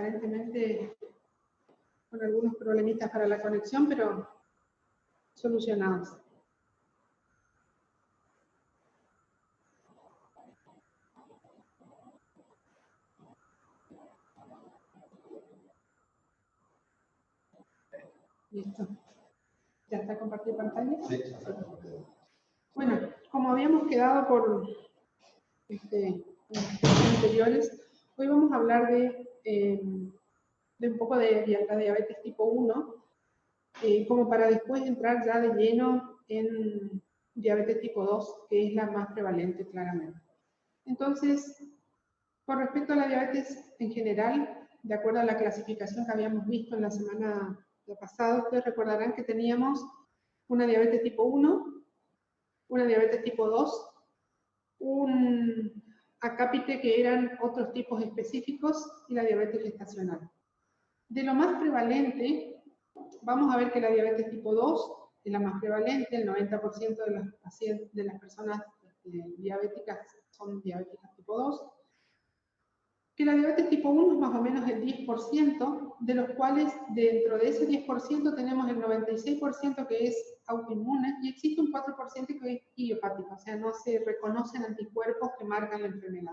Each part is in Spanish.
aparentemente con algunos problemitas para la conexión, pero solucionados. Listo. ¿Ya está compartida pantalla? Sí. Bueno, como habíamos quedado por anteriores, hoy vamos a hablar de un poco de la diabetes tipo 1, como para después entrar ya de lleno en diabetes tipo 2, que es la más prevalente claramente. Entonces, con respecto a la diabetes en general, de acuerdo a la clasificación que habíamos visto en la semana pasada, ustedes recordarán que teníamos una diabetes tipo 1, una diabetes tipo 2, un acápite que eran otros tipos específicos y la diabetes gestacional. De lo más prevalente, vamos a ver que la diabetes tipo 2 es la más prevalente, el 90% de las pacientes, de las personas diabéticas son diabéticas tipo 2, que la diabetes tipo 1 es más o menos el 10%, de los cuales dentro de ese 10% tenemos el 96% que es autoinmune y existe un 4% que es idiopático, o sea, no se reconocen anticuerpos que marcan la enfermedad.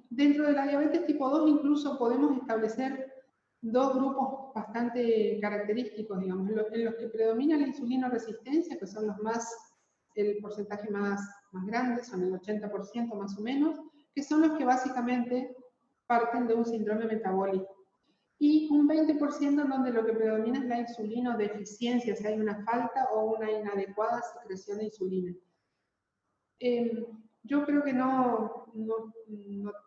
Dentro de la diabetes tipo 2 incluso podemos establecer dos grupos bastante característicos, digamos, en los que predomina la insulino resistencia, que son los el porcentaje más grande, son el 80% más o menos, que son los que básicamente parten de un síndrome metabólico. Y un 20% en donde lo que predomina es la insulinodeficiencia, o sea, hay una falta o una inadecuada secreción de insulina. Yo creo que no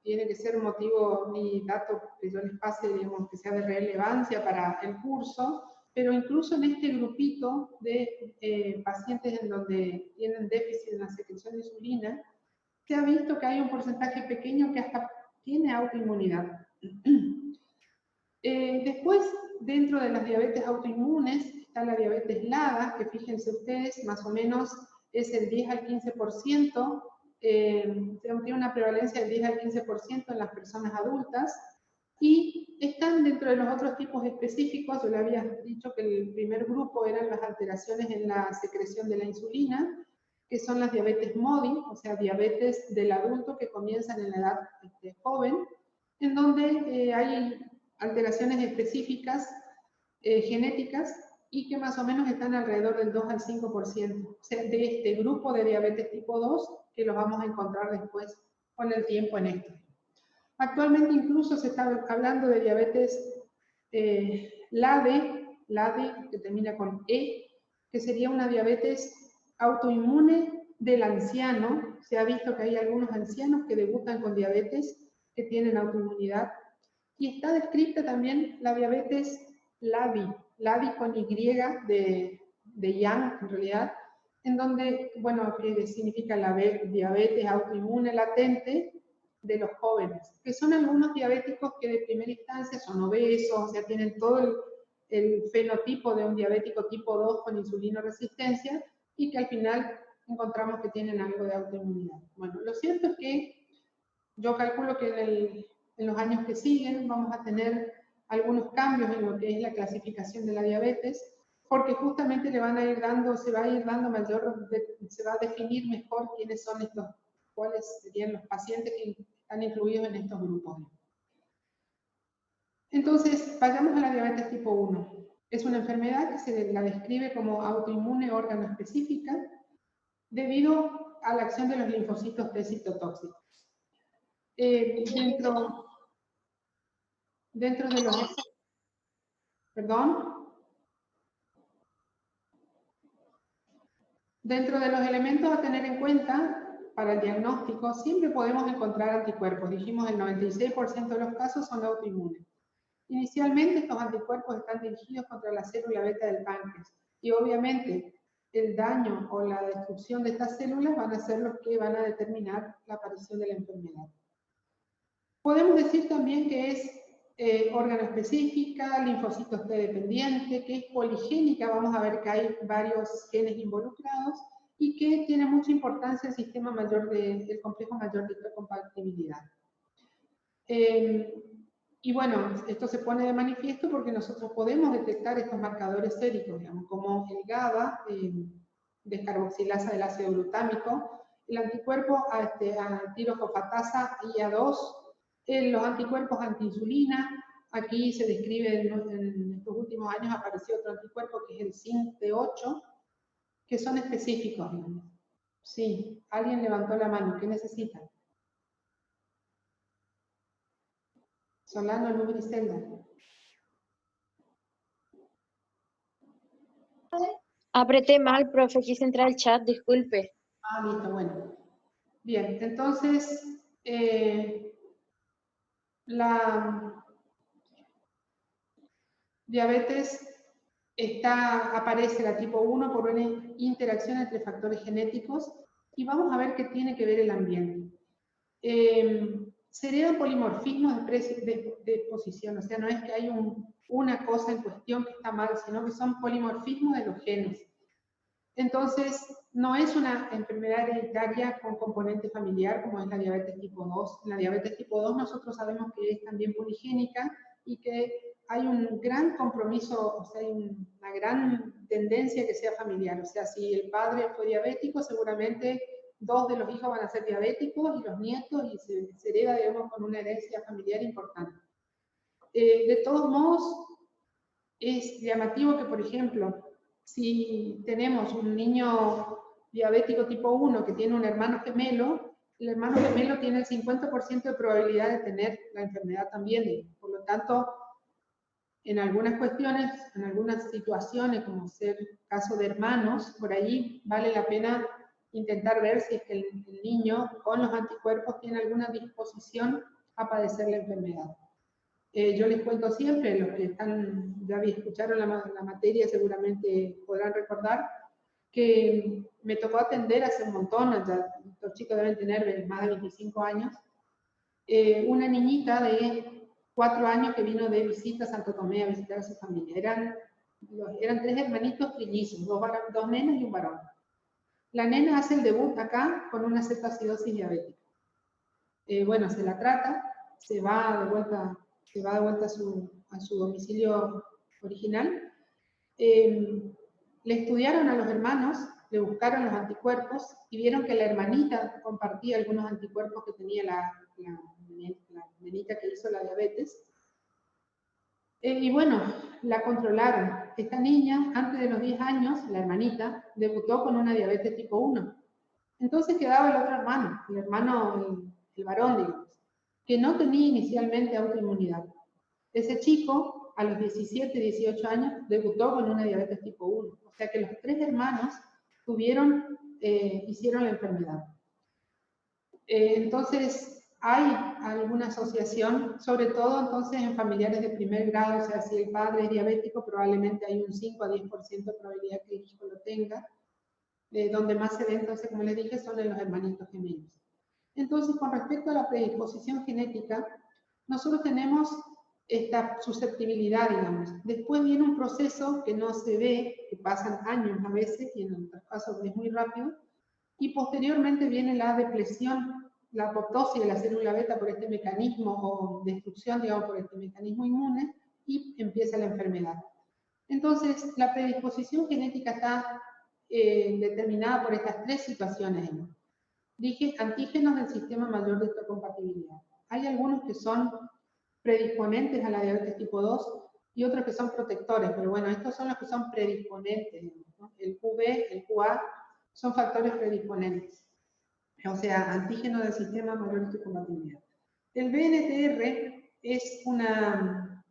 tiene que ser motivo ni dato que yo les pase, digamos, que sea de relevancia para el curso, pero incluso en este grupito de pacientes en donde tienen déficit en la secreción de insulina, se ha visto que hay un porcentaje pequeño que hasta tiene autoinmunidad. Después, dentro de las diabetes autoinmunes, está la diabetes LADA, que fíjense ustedes, más o menos es el 10 al 15%, tiene una prevalencia del 10 al 15% en las personas adultas, y están dentro de los otros tipos específicos. Yo le había dicho que el primer grupo eran las alteraciones en la secreción de la insulina, que son las diabetes MODY, o sea, diabetes del adulto que comienzan en la edad joven, en donde hay alteraciones específicas genéticas y que más o menos están alrededor del 2 al 5%, o sea, de este grupo de diabetes tipo 2, que los vamos a encontrar después con el tiempo en esto. Actualmente incluso se está hablando de diabetes LADE, que termina con E, que sería una diabetes autoinmune del anciano. Se ha visto que hay algunos ancianos que debutan con diabetes, que tienen autoinmunidad. Y está descrita también la diabetes LADI con Y de Young, en realidad, en donde, bueno, que significa la diabetes autoinmune latente de los jóvenes, que son algunos diabéticos que de primera instancia son obesos, o sea, tienen todo el fenotipo de un diabético tipo 2 con insulinoresistencia, y que al final encontramos que tienen algo de autoinmunidad. Bueno, lo cierto es que yo calculo que en los años que siguen vamos a tener algunos cambios en lo que es la clasificación de la diabetes, porque justamente se va a ir dando se va a definir mejor quiénes son cuáles serían los pacientes que están incluidos en estos grupos. Entonces, vayamos a la diabetes tipo 1. Es una enfermedad que se la describe como autoinmune órgano específica debido a la acción de los linfocitos T citotóxicos. Dentro de los... Perdón. Dentro de los elementos a tener en cuenta para el diagnóstico, siempre podemos encontrar anticuerpos. Dijimos el 96% de los casos son autoinmunes. Inicialmente estos anticuerpos están dirigidos contra la célula beta del páncreas y obviamente el daño o la destrucción de estas células van a ser los que van a determinar la aparición de la enfermedad. Podemos decir también que es órgano específica, linfocitos T dependiente, que es poligénica, vamos a ver que hay varios genes involucrados y que tiene mucha importancia el sistema mayor del complejo mayor de histocompatibilidad. Y bueno, esto se pone de manifiesto porque nosotros podemos detectar estos marcadores séricos, digamos, como el GABA, descarboxilasa del ácido glutámico, el anticuerpo a tirofosfatasa IA2, los anticuerpos antiinsulina. Aquí se describe en estos últimos años apareció otro anticuerpo que es el SINT8, que son específicos, digamos. Sí, alguien levantó la mano, ¿qué necesitan? Solano, Luz, Griselda. Apreté mal, profe, quise entrar al chat, disculpe. Ah, listo, bueno. Bien, entonces, la diabetes aparece la tipo 1 por una interacción entre factores genéticos y vamos a ver qué tiene que ver el ambiente. Se heredan polimorfismos de posición, o sea, no es que hay una cosa en cuestión que está mal, sino que son polimorfismos de los genes. Entonces, no es una enfermedad hereditaria con componente familiar como es la diabetes tipo 2. La diabetes tipo 2 nosotros sabemos que es también poligénica y que hay un gran compromiso, o sea, hay una gran tendencia que sea familiar. O sea, si el padre fue diabético, seguramente 2 de los hijos van a ser diabéticos y los nietos, y se hereda, digamos, con una herencia familiar importante. De todos modos, es llamativo que, por ejemplo, si tenemos un niño diabético tipo 1 que tiene un hermano gemelo, el hermano gemelo tiene el 50% de probabilidad de tener la enfermedad también. Por lo tanto, en algunas cuestiones, en algunas situaciones, como ser caso de hermanos, por ahí vale la pena intentar ver si es que el niño con los anticuerpos tiene alguna disposición a padecer la enfermedad. Yo les cuento siempre, los que ya escucharon la materia seguramente podrán recordar, que me tocó atender hace un montón, ya los chicos deben tener más de 25 años, una niñita de 4 años que vino de visita a Santo Tomé a visitar a su familia. Eran 3 hermanitos trillizos, 2 nenas y un varón. La nena hace el debut acá con una cetoacidosis diabética. Bueno, se la trata, se va de vuelta a su domicilio original. Le estudiaron a los hermanos, le buscaron los anticuerpos y vieron que la hermanita compartía algunos anticuerpos que tenía la nenita que hizo la diabetes. Y bueno, la controlaron. Esta niña, antes de los 10 años, la hermanita, debutó con una diabetes tipo 1. Entonces quedaba el otro hermano, el varón, digamos, que no tenía inicialmente autoinmunidad. Ese chico, a los 17, 18 años, debutó con una diabetes tipo 1. O sea que los 3 hermanos hicieron la enfermedad. Entonces, hay alguna asociación, sobre todo entonces en familiares de primer grado, o sea, si el padre es diabético, probablemente hay un 5 a 10% de probabilidad que el hijo lo tenga. Donde más se ve, entonces, como les dije, son en los hermanitos gemelos. Entonces, con respecto a la predisposición genética, nosotros tenemos esta susceptibilidad, digamos. Después viene un proceso que no se ve, que pasan años a veces, y en otros casos es muy rápido, y posteriormente viene la depresión, la apoptosis de la célula beta por este mecanismo, o destrucción, digamos, por este mecanismo inmune, y empieza la enfermedad. Entonces, la predisposición genética está determinada por estas 3 situaciones. Dije antígenos del sistema mayor de histocompatibilidad. Hay algunos que son predisponentes a la diabetes tipo 2 y otros que son protectores, pero bueno, estos son los que son predisponentes, ¿no? El QB, el QA son factores predisponentes, o sea, antígenos del sistema mayor de histocompatibilidad. El BNTR es una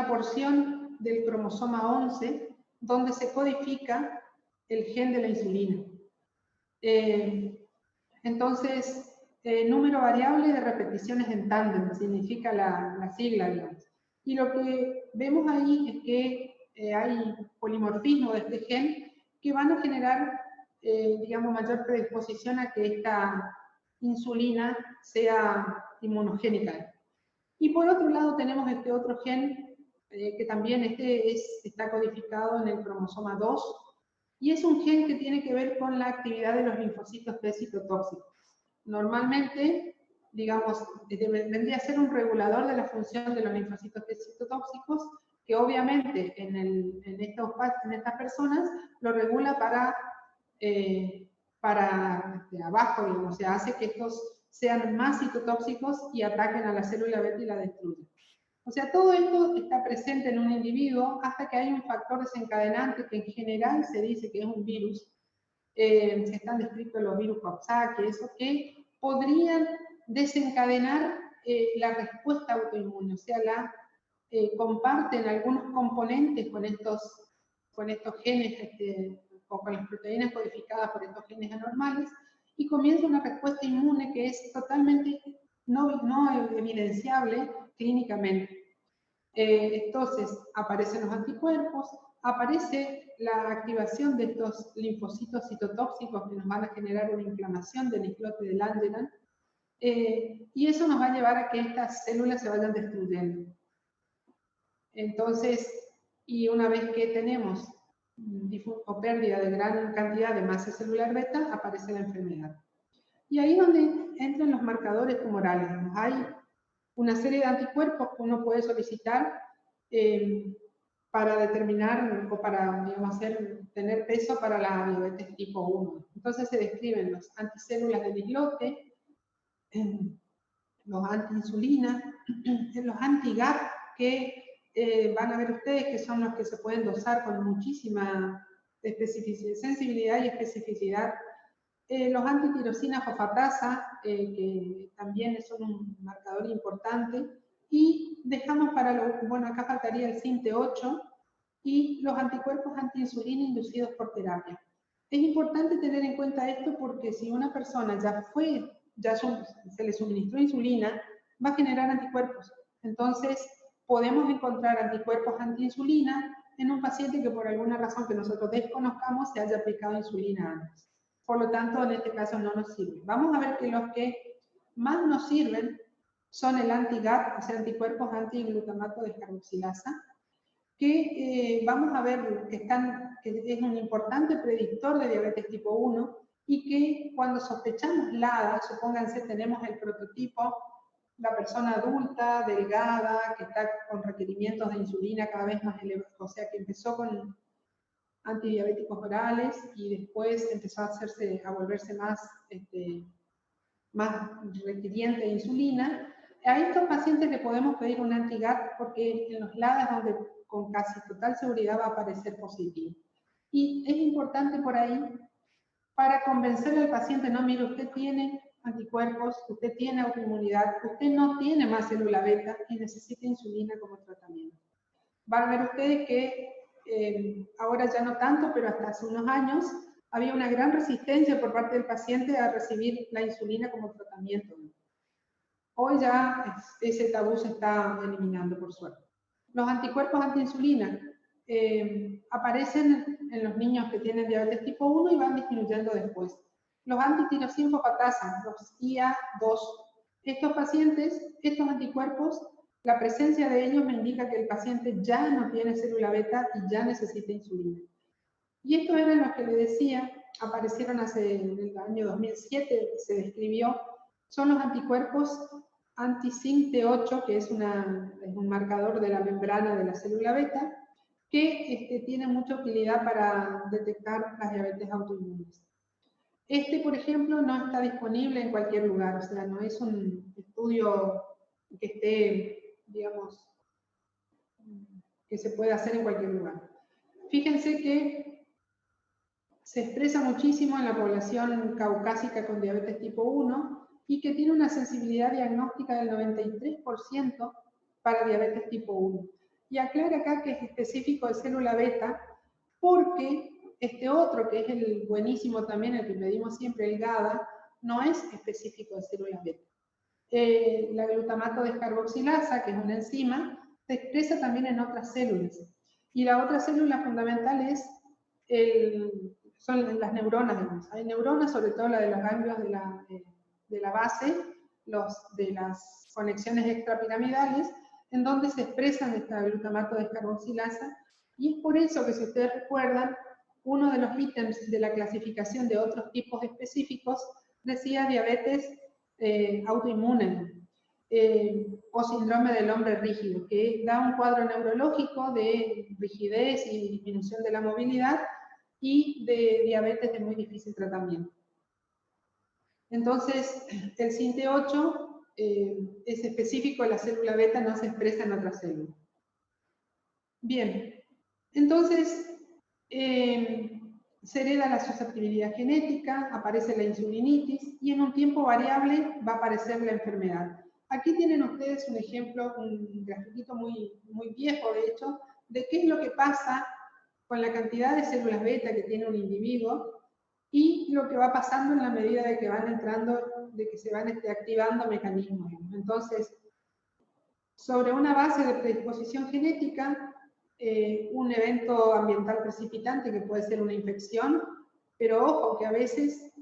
porción del cromosoma 11 donde se codifica el gen de la insulina. Entonces, número variable de repeticiones en tándem, significa la sigla, digamos. Y lo que vemos ahí es que hay polimorfismo de este gen que van a generar, digamos, mayor predisposición a que esta insulina sea inmunogénica. Y por otro lado tenemos este otro gen, que también está codificado en el cromosoma 2, y es un gen que tiene que ver con la actividad de los linfocitos T citotóxicos. Normalmente digamos, vendría a ser un regulador de la función de los linfocitos T citotóxicos, que obviamente en estas personas lo regula para abajo, digamos, o sea, hace que estos sean más citotóxicos y ataquen a la célula beta y la destruyen. O sea, todo esto está presente en un individuo hasta que hay un factor desencadenante que en general se dice que es un virus. Se están descritos los virus Coxsackie, eso que podrían desencadenar la respuesta autoinmune, o sea, comparten algunos componentes con estos genes o con las proteínas codificadas por estos genes anormales y comienza una respuesta inmune que es totalmente no evidenciable clínicamente. Entonces aparecen los anticuerpos, aparece la activación de estos linfocitos citotóxicos que nos van a generar una inflamación del islote del Langerhans, y eso nos va a llevar a que estas células se vayan destruyendo. Entonces, y una vez que tenemos o pérdida de gran cantidad de masa celular beta, aparece la enfermedad. Y ahí es donde entran los marcadores tumorales. Hay una serie de anticuerpos que uno puede solicitar para determinar o para, digamos, tener peso para la diabetes tipo 1. Entonces se describen los anticélulas del islote, los antiinsulina, los anti-GAP, que van a ver ustedes que son los que se pueden dosar con muchísima sensibilidad y especificidad. Los antitirosina fosfatasa, que también son un marcador importante, y dejamos para bueno, acá faltaría el SINT8 y los anticuerpos antiinsulina inducidos por terapia. Es importante tener en cuenta esto porque si una persona se le suministró insulina, va a generar anticuerpos. Entonces, podemos encontrar anticuerpos antiinsulina en un paciente que por alguna razón que nosotros desconozcamos se haya aplicado insulina antes. Por lo tanto, en este caso no nos sirve. Vamos a ver que los que más nos sirven son el anti-GAP, o sea, anticuerpos antiglutamato descarboxilasa, que vamos a ver que es un importante predictor de diabetes tipo 1 y que cuando sospechamos LADA, supónganse tenemos el prototipo, la persona adulta, delgada, que está con requerimientos de insulina cada vez más elevados, o sea, que empezó con antidiabéticos orales y después empezó a volverse más requiriente de insulina. A estos pacientes le podemos pedir un anti-GAP porque en los LADA es donde con casi total seguridad va a aparecer positivo. Y es importante por ahí para convencer al paciente, no, mire, usted tiene anticuerpos, usted tiene autoinmunidad, usted no tiene más célula beta y necesita insulina como tratamiento. Van a ver ustedes que ahora ya no tanto, pero hasta hace unos años había una gran resistencia por parte del paciente a recibir la insulina como tratamiento. Hoy ya ese tabú se está eliminando, por suerte. Los anticuerpos antiinsulina aparecen en los niños que tienen diabetes tipo 1 y van disminuyendo después. Los antitirosina fosfatasa, los IA2, estos pacientes, estos anticuerpos, la presencia de ellos me indica que el paciente ya no tiene célula beta y ya necesita insulina. Y estos eran los que le decía, aparecieron en el año 2007, se describió, son los anticuerpos anti-SINT8, que es un marcador de la membrana de la célula beta, que tiene mucha utilidad para detectar las diabetes autoinmunes. Por ejemplo, no está disponible en cualquier lugar, o sea, no es un estudio que esté, digamos, que se pueda hacer en cualquier lugar. Fíjense que se expresa muchísimo en la población caucásica con diabetes tipo 1 y que tiene una sensibilidad diagnóstica del 93% para diabetes tipo 1. Y aclara acá que es específico de célula beta porque este otro, que es el buenísimo también, el que medimos siempre, el GABA, no es específico de célula beta. La glutamato descarboxilasa, que es una enzima, se expresa también en otras células. Y la otra célula fundamental son las neuronas. Digamos. Hay neuronas, sobre todo la de los ganglios de la base, de las conexiones extrapiramidales, en donde se expresan esta glutamato descarboxilasa. Y es por eso que, si ustedes recuerdan, uno de los ítems de la clasificación de otros tipos específicos decía diabetes autoinmune, o síndrome del hombre rígido, que da un cuadro neurológico de rigidez y disminución de la movilidad y de diabetes de muy difícil tratamiento. Entonces, el SINT8 es específico de la célula beta, no se expresa en otras células. Bien, entonces se hereda la susceptibilidad genética, aparece la insulinitis y en un tiempo variable va a aparecer la enfermedad. Aquí tienen ustedes un ejemplo, un grafiquito muy viejo de hecho, de qué es lo que pasa con la cantidad de células beta que tiene un individuo y lo que va pasando en la medida de que van entrando, de que se van activando mecanismos. Entonces, sobre una base de predisposición genética, un evento ambiental precipitante que puede ser una infección, pero ojo que a veces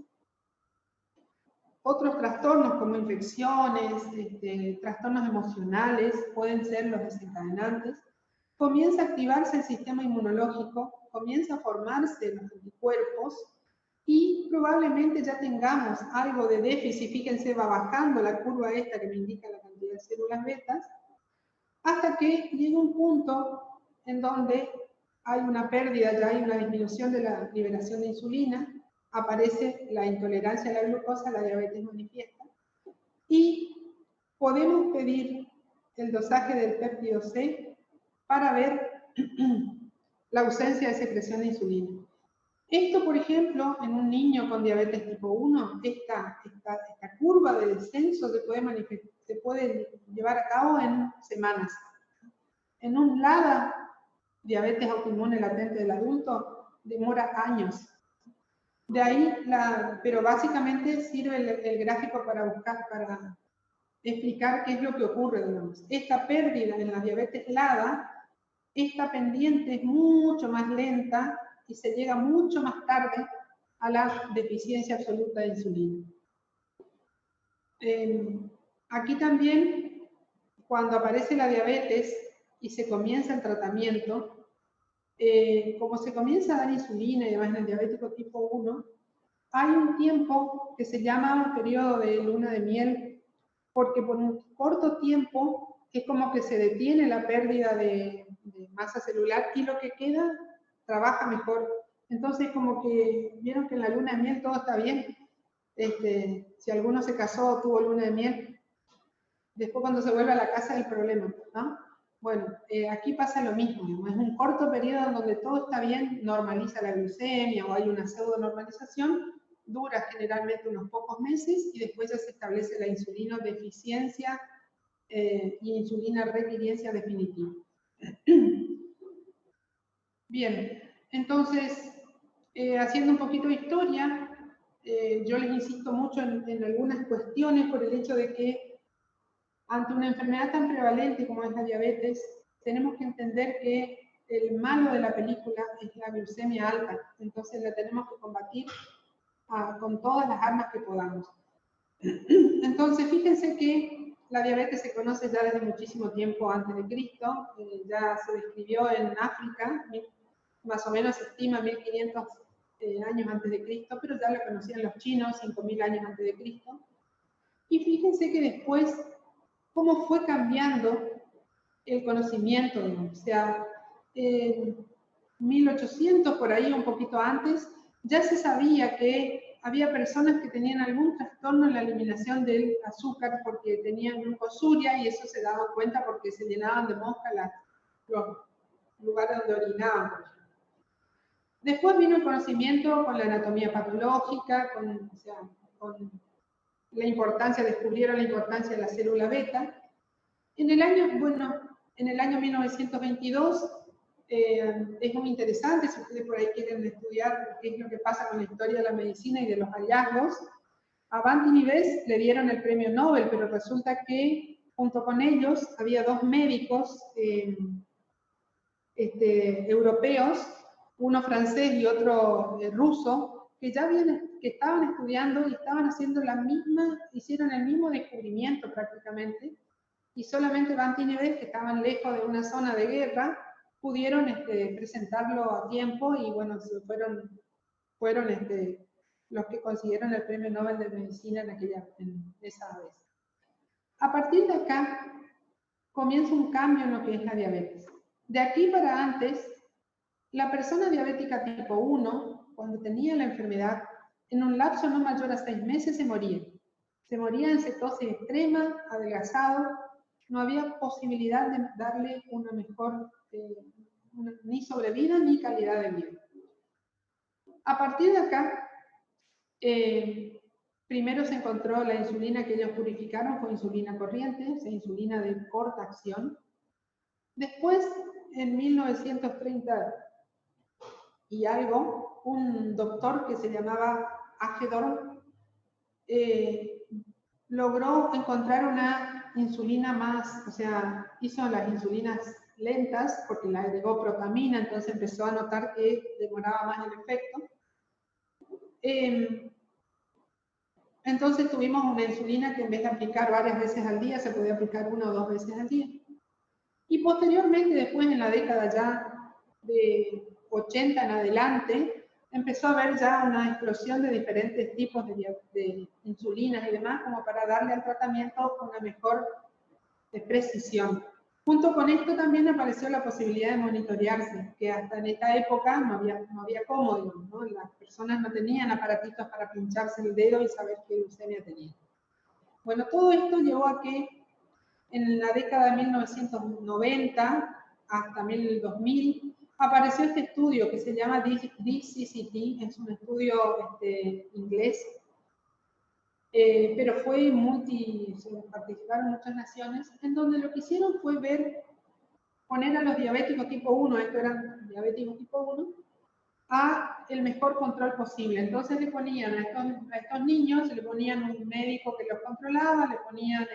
otros trastornos como infecciones, trastornos emocionales pueden ser los desencadenantes. Comienza a activarse el sistema inmunológico, comienza a formarse los anticuerpos y probablemente ya tengamos algo de déficit. Fíjense, va bajando la curva esta que me indica la cantidad de células betas, hasta que llega un punto en donde hay una pérdida, ya hay una disminución de la liberación de insulina, aparece la intolerancia a la glucosa, la diabetes manifiesta, y podemos pedir el dosaje del péptido C para ver la ausencia de secreción de insulina. Esto, por ejemplo, en un niño con diabetes tipo 1, esta curva de descenso se puede llevar a cabo en semanas. En un LADA, diabetes autoinmune latente del adulto, demora años. De ahí, pero básicamente sirve el gráfico para explicar qué es lo que ocurre, digamos. Esta pérdida en la diabetes LADA, esta pendiente es mucho más lenta y se llega mucho más tarde a la deficiencia absoluta de insulina. Aquí también, cuando aparece la diabetes y se comienza el tratamiento, como se comienza a dar insulina y demás en el diabético tipo 1, hay un tiempo que se llama periodo de luna de miel, porque por un corto tiempo es como que se detiene la pérdida de masa celular y lo que queda trabaja mejor. Entonces, como que vieron que en la luna de miel todo está bien. Si alguno se casó o tuvo luna de miel, después cuando se vuelve a la casa es el problema, ¿no? Bueno, aquí pasa lo mismo, ¿no? Es un corto periodo en donde todo está bien, normaliza la glucemia o hay una pseudo normalización, dura generalmente unos pocos meses y después ya se establece la insulina deficiencia y insulina requiriencia definitiva. Bien, entonces, haciendo un poquito de historia, yo les insisto mucho en algunas cuestiones por el hecho de que ante una enfermedad tan prevalente como es la diabetes, tenemos que entender que el malo de la película es la glucemia alta, entonces la tenemos que combatir con todas las armas que podamos. Entonces, fíjense que la diabetes se conoce ya desde muchísimo tiempo antes de Cristo, ya se describió en África, más o menos se estima 1500 años antes de Cristo, pero ya lo conocían los chinos 5000 años antes de Cristo. Y fíjense que después, cómo fue cambiando el conocimiento, o sea, en 1800, por ahí un poquito antes, ya se sabía que había personas que tenían algún trastorno en la eliminación del azúcar porque tenían glucosuria y eso se daban cuenta porque se llenaban de mosca los lugares donde orinaban, por ejemplo. Después vino el conocimiento con la anatomía patológica, con la importancia, descubrieron la importancia de la célula beta. En el año 1922, es muy interesante, si ustedes por ahí quieren estudiar qué es lo que pasa con la historia de la medicina y de los hallazgos, a Banting y Bess le dieron el premio Nobel, pero resulta que junto con ellos había dos médicos europeos, uno francés y otro ruso, que estaban estudiando y estaban haciendo hicieron el mismo descubrimiento prácticamente, y solamente Banting y Bess, que estaban lejos de una zona de guerra, pudieron presentarlo a tiempo y bueno, fueron los que consiguieron el premio Nobel de Medicina en esa A partir de acá comienza un cambio en lo que es la diabetes. De aquí para antes, la persona diabética tipo 1, cuando tenía la enfermedad, en un lapso no mayor a 6 meses se moría. Se moría en cetosis extrema, adelgazado, no había posibilidad de darle una mejor, ni sobrevida ni calidad de vida. A partir de acá, primero se encontró la insulina que ellos purificaron, fue insulina corriente, o sea, insulina de corta acción. Después, en 1930 y algo, un doctor que se llamaba Hagedorn logró encontrar una insulina más, o sea, hizo las insulinas lentas porque le agregó propamina, entonces empezó a notar que demoraba más el efecto. Entonces tuvimos una insulina que en vez de aplicar varias veces al día, se podía aplicar 1 o 2 veces al día. Y posteriormente, después en la década ya de 80 en adelante, empezó a haber ya una explosión de diferentes tipos de insulinas y demás, como para darle al tratamiento una mejor precisión. Junto con esto también apareció la posibilidad de monitorearse, que hasta en esta época no había cómo, digamos, ¿no? Las personas no tenían aparatitos para pincharse el dedo y saber qué glucemia tenía. Bueno, todo esto llevó a que en la década de 1990 hasta 2000 apareció este estudio que se llama DCCT, es un estudio inglés, pero fue participaron muchas naciones, en donde lo que hicieron fue poner a los diabéticos tipo 1, estos eran diabéticos tipo 1, a el mejor control posible. Entonces le ponían a estos niños, le ponían un médico que los controlaba, le ponían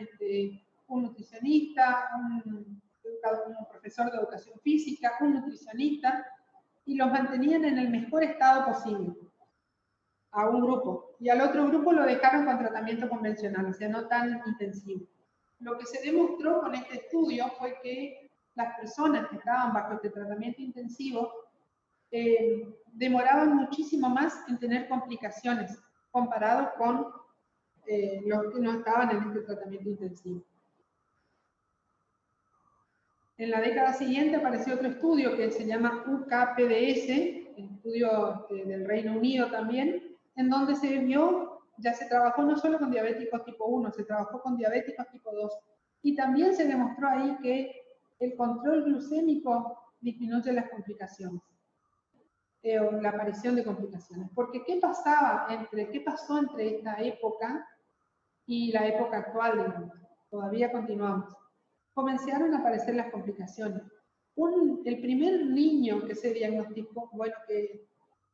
un nutricionista, un profesor de educación física, un nutricionista, y los mantenían en el mejor estado posible a un grupo. Y al otro grupo lo dejaron con tratamiento convencional, o sea, no tan intensivo. Lo que se demostró con este estudio fue que las personas que estaban bajo este tratamiento intensivo demoraban muchísimo más en tener complicaciones comparados con los que no estaban en este tratamiento intensivo. En la década siguiente apareció otro estudio que se llama UKPDS, estudio del Reino Unido también, en donde se vio, ya se trabajó no solo con diabéticos tipo 1, se trabajó con diabéticos tipo 2. Y también se demostró ahí que el control glucémico disminuye las complicaciones, o la aparición de complicaciones. Porque ¿qué pasó entre esta época y la época actual, digamos? Todavía continuamos. Comenzaron a aparecer las complicaciones. El primer niño que se diagnosticó, bueno, que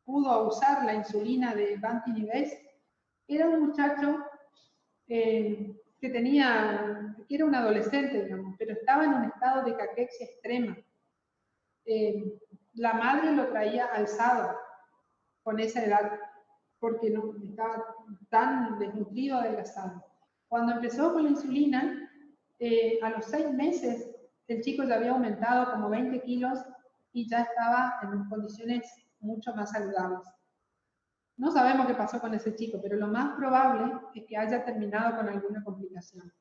pudo usar la insulina de Bantinibes, era un muchacho que era un adolescente, digamos, pero estaba en un estado de caquexia extrema. La madre lo traía alzado con esa edad, porque no estaba tan desnutrido, adelgazado. Cuando empezó con la insulina, a los 6 meses, el chico ya había aumentado como 20 kilos y ya estaba en condiciones mucho más saludables. No sabemos qué pasó con ese chico, pero lo más probable es que haya terminado con alguna complicación.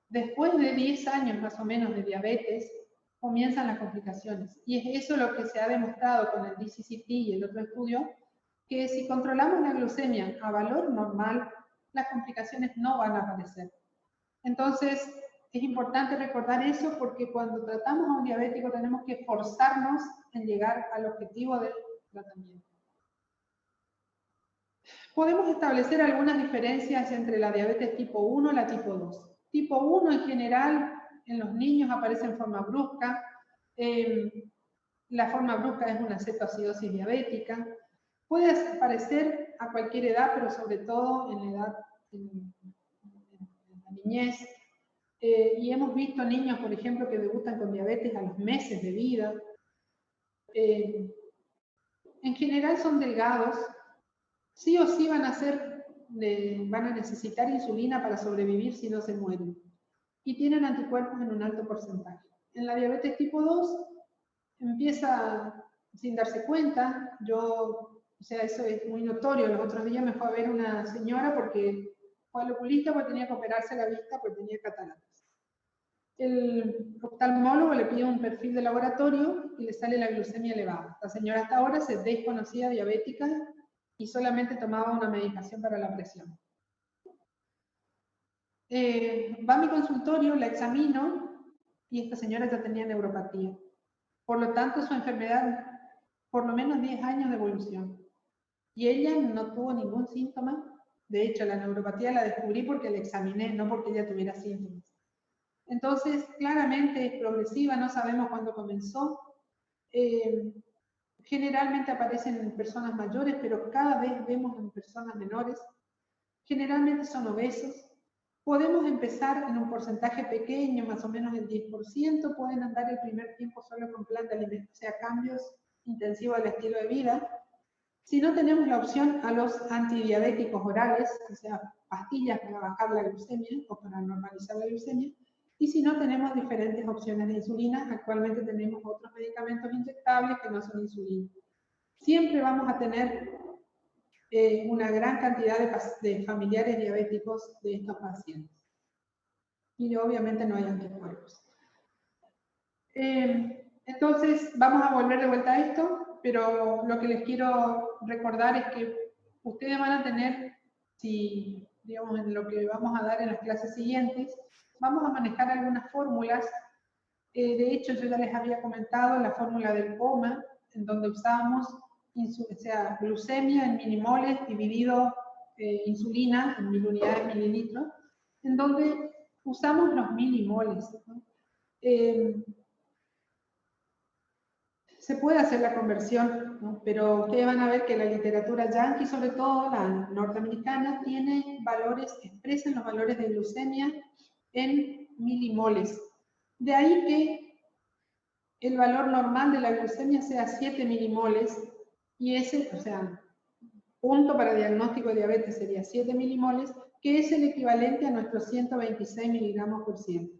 Después de 10 años más o menos de diabetes, comienzan las complicaciones. Y es eso lo que se ha demostrado con el DCCT y el otro estudio, que si controlamos la glucemia a valor normal, las complicaciones no van a aparecer. Entonces, es importante recordar eso porque cuando tratamos a un diabético tenemos que esforzarnos en llegar al objetivo del tratamiento. Podemos establecer algunas diferencias entre la diabetes tipo 1 y la tipo 2. Tipo 1 en general en los niños aparece en forma brusca. La forma brusca es una cetoacidosis diabética. Puede aparecer a cualquier edad, pero sobre todo en la niñez. Y hemos visto niños, por ejemplo, que debutan con diabetes a los meses de vida. En general son delgados. Sí o sí van a necesitar insulina para sobrevivir si no se mueren. Y tienen anticuerpos en un alto porcentaje. En la diabetes tipo 2 empieza sin darse cuenta. O sea, eso es muy notorio. Los otros días me fue a ver una señora porque Fue al oculista porque tenía que operarse la vista porque tenía cataratas. El oftalmólogo le pide un perfil de laboratorio y le sale la glucemia elevada. La señora hasta ahora se desconocía diabética y solamente tomaba una medicación para la presión. Va a mi consultorio, la examino y esta señora ya tenía neuropatía. Por lo tanto, su enfermedad, por lo menos 10 años de evolución. Y ella no tuvo ningún síntoma. De hecho, la neuropatía la descubrí porque la examiné, no porque ella tuviera síntomas. Entonces, claramente es progresiva, no sabemos cuándo comenzó. Generalmente aparecen en personas mayores, pero cada vez vemos en personas menores. Generalmente son obesos. Podemos empezar en un porcentaje pequeño, más o menos el 10%, pueden andar el primer tiempo solo con plan de alimentación, o sea, cambios intensivos del estilo de vida. Si no tenemos la opción a los antidiabéticos orales, o sea, pastillas para bajar la glucemia o para normalizar la glucemia, y si no tenemos diferentes opciones de insulina, actualmente tenemos otros medicamentos inyectables que no son insulina. Siempre vamos a tener una gran cantidad de familiares diabéticos de estos pacientes. Y obviamente no hay anticuerpos. Entonces, vamos a volver de vuelta a esto, pero lo que les quiero recordar es que ustedes van a tener, si, digamos, en lo que vamos a dar en las clases siguientes, vamos a manejar algunas fórmulas. De hecho, yo ya les había comentado la fórmula del POMA, en donde usábamos glucemia en milimoles dividido insulina en 1000 unidades mililitros, en donde usamos los milimoles, ¿no? Se puede hacer la conversión, ¿no? Pero ustedes van a ver que la literatura yankee, sobre todo la norteamericana, tiene valores, expresan los valores de glucemia en milimoles. De ahí que el valor normal de la glucemia sea 7 milimoles, y ese, o sea, punto para diagnóstico de diabetes sería 7 milimoles, que es el equivalente a nuestros 126 miligramos por ciento.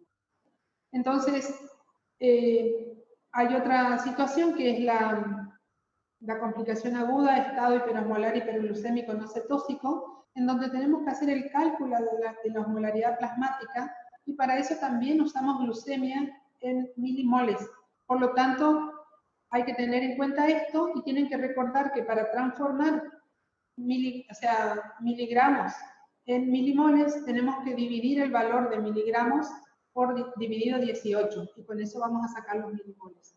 Entonces, hay otra situación que es la complicación aguda, estado hiperosmolar hiperglucémico no cetóxico, en donde tenemos que hacer el cálculo de la osmolaridad plasmática, y para eso también usamos glucemia en milimoles. Por lo tanto, hay que tener en cuenta esto y tienen que recordar que para transformar miligramos en milimoles tenemos que dividir el valor de miligramos por dividido 18, y con eso vamos a sacar los milimoles.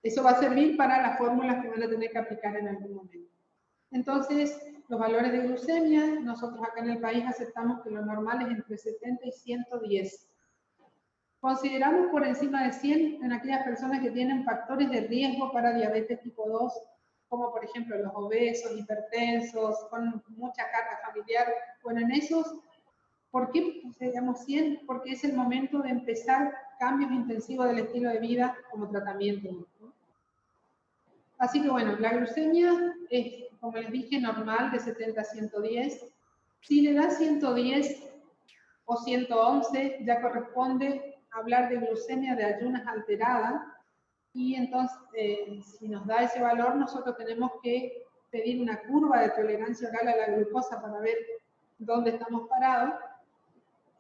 Eso va a servir para las fórmulas que van a tener que aplicar en algún momento. Entonces, los valores de glucemia, nosotros acá en el país aceptamos que lo normal es entre 70 y 110. Consideramos por encima de 100 en aquellas personas que tienen factores de riesgo para diabetes tipo 2, como por ejemplo los obesos, hipertensos, con mucha carga familiar. Bueno, en esos, ¿por qué consideramos 100? Porque es el momento de empezar cambios intensivos del estilo de vida como tratamiento, ¿no? Así que bueno, la glucemia es, como les dije, normal de 70 a 110. Si le da 110 o 111, ya corresponde hablar de glucemia de ayunas alterada, y entonces si nos da ese valor, nosotros tenemos que pedir una curva de tolerancia oral a la glucosa para ver dónde estamos parados.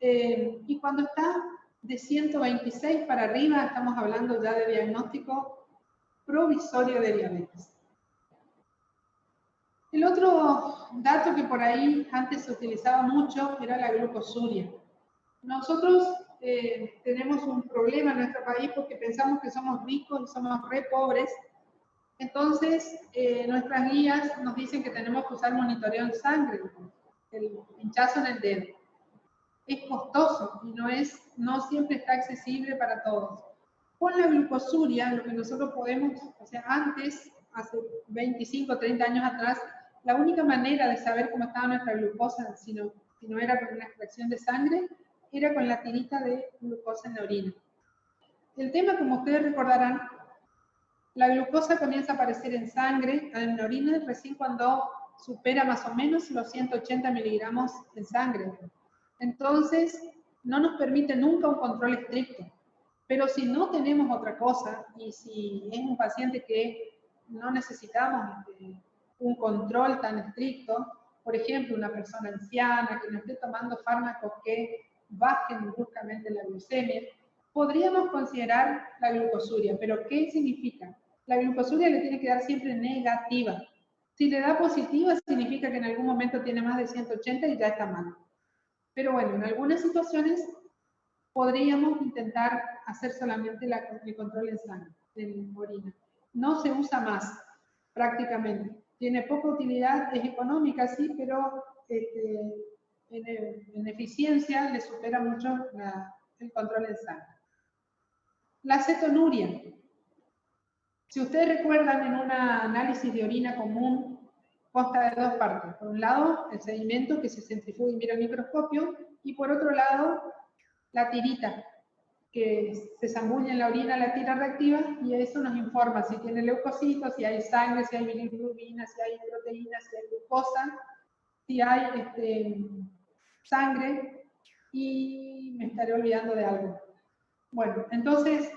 Y cuando está de 126 para arriba, estamos hablando ya de diagnóstico provisorio de diabetes. El otro dato que por ahí antes se utilizaba mucho era la glucosuria. Nosotros tenemos un problema en nuestro país porque pensamos que somos ricos y somos re pobres. Entonces, nuestras guías nos dicen que tenemos que usar monitoreo en sangre, el pinchazo en el dedo. Es costoso y no siempre está accesible para todos. Con la glucosuria, lo que nosotros podemos, o sea, antes, hace 25 o 30 años atrás, la única manera de saber cómo estaba nuestra glucosa, si no era con una extracción de sangre, era con la tirita de glucosa en la orina. El tema, como ustedes recordarán, la glucosa comienza a aparecer en sangre, en la orina, recién cuando supera más o menos los 180 miligramos en sangre. Entonces, no nos permite nunca un control estricto. Pero si no tenemos otra cosa, y si es un paciente que no necesitamos un control tan estricto, por ejemplo, una persona anciana que no esté tomando fármacos que bajen bruscamente la glucemia, podríamos considerar la glucosuria. ¿Pero qué significa? La glucosuria le tiene que dar siempre negativa. Si le da positiva, significa que en algún momento tiene más de 180 y ya está mal. Pero bueno, en algunas situaciones podríamos intentar hacer solamente el control en sangre, en orina. No se usa más, prácticamente. Tiene poca utilidad, es económica, sí, pero en eficiencia le supera mucho el control en sangre. La cetonuria. Si ustedes recuerdan, en un análisis de orina común, consta de dos partes. Por un lado, el sedimento que se centrifuga y mira al microscopio, y por otro lado, la tirita, que se zambulla en la orina, la tira reactiva, y eso nos informa si tiene leucocitos, si hay sangre, si hay bilirrubina, si hay proteínas, si hay glucosa, si hay sangre, y me estaré olvidando de algo. Bueno, entonces,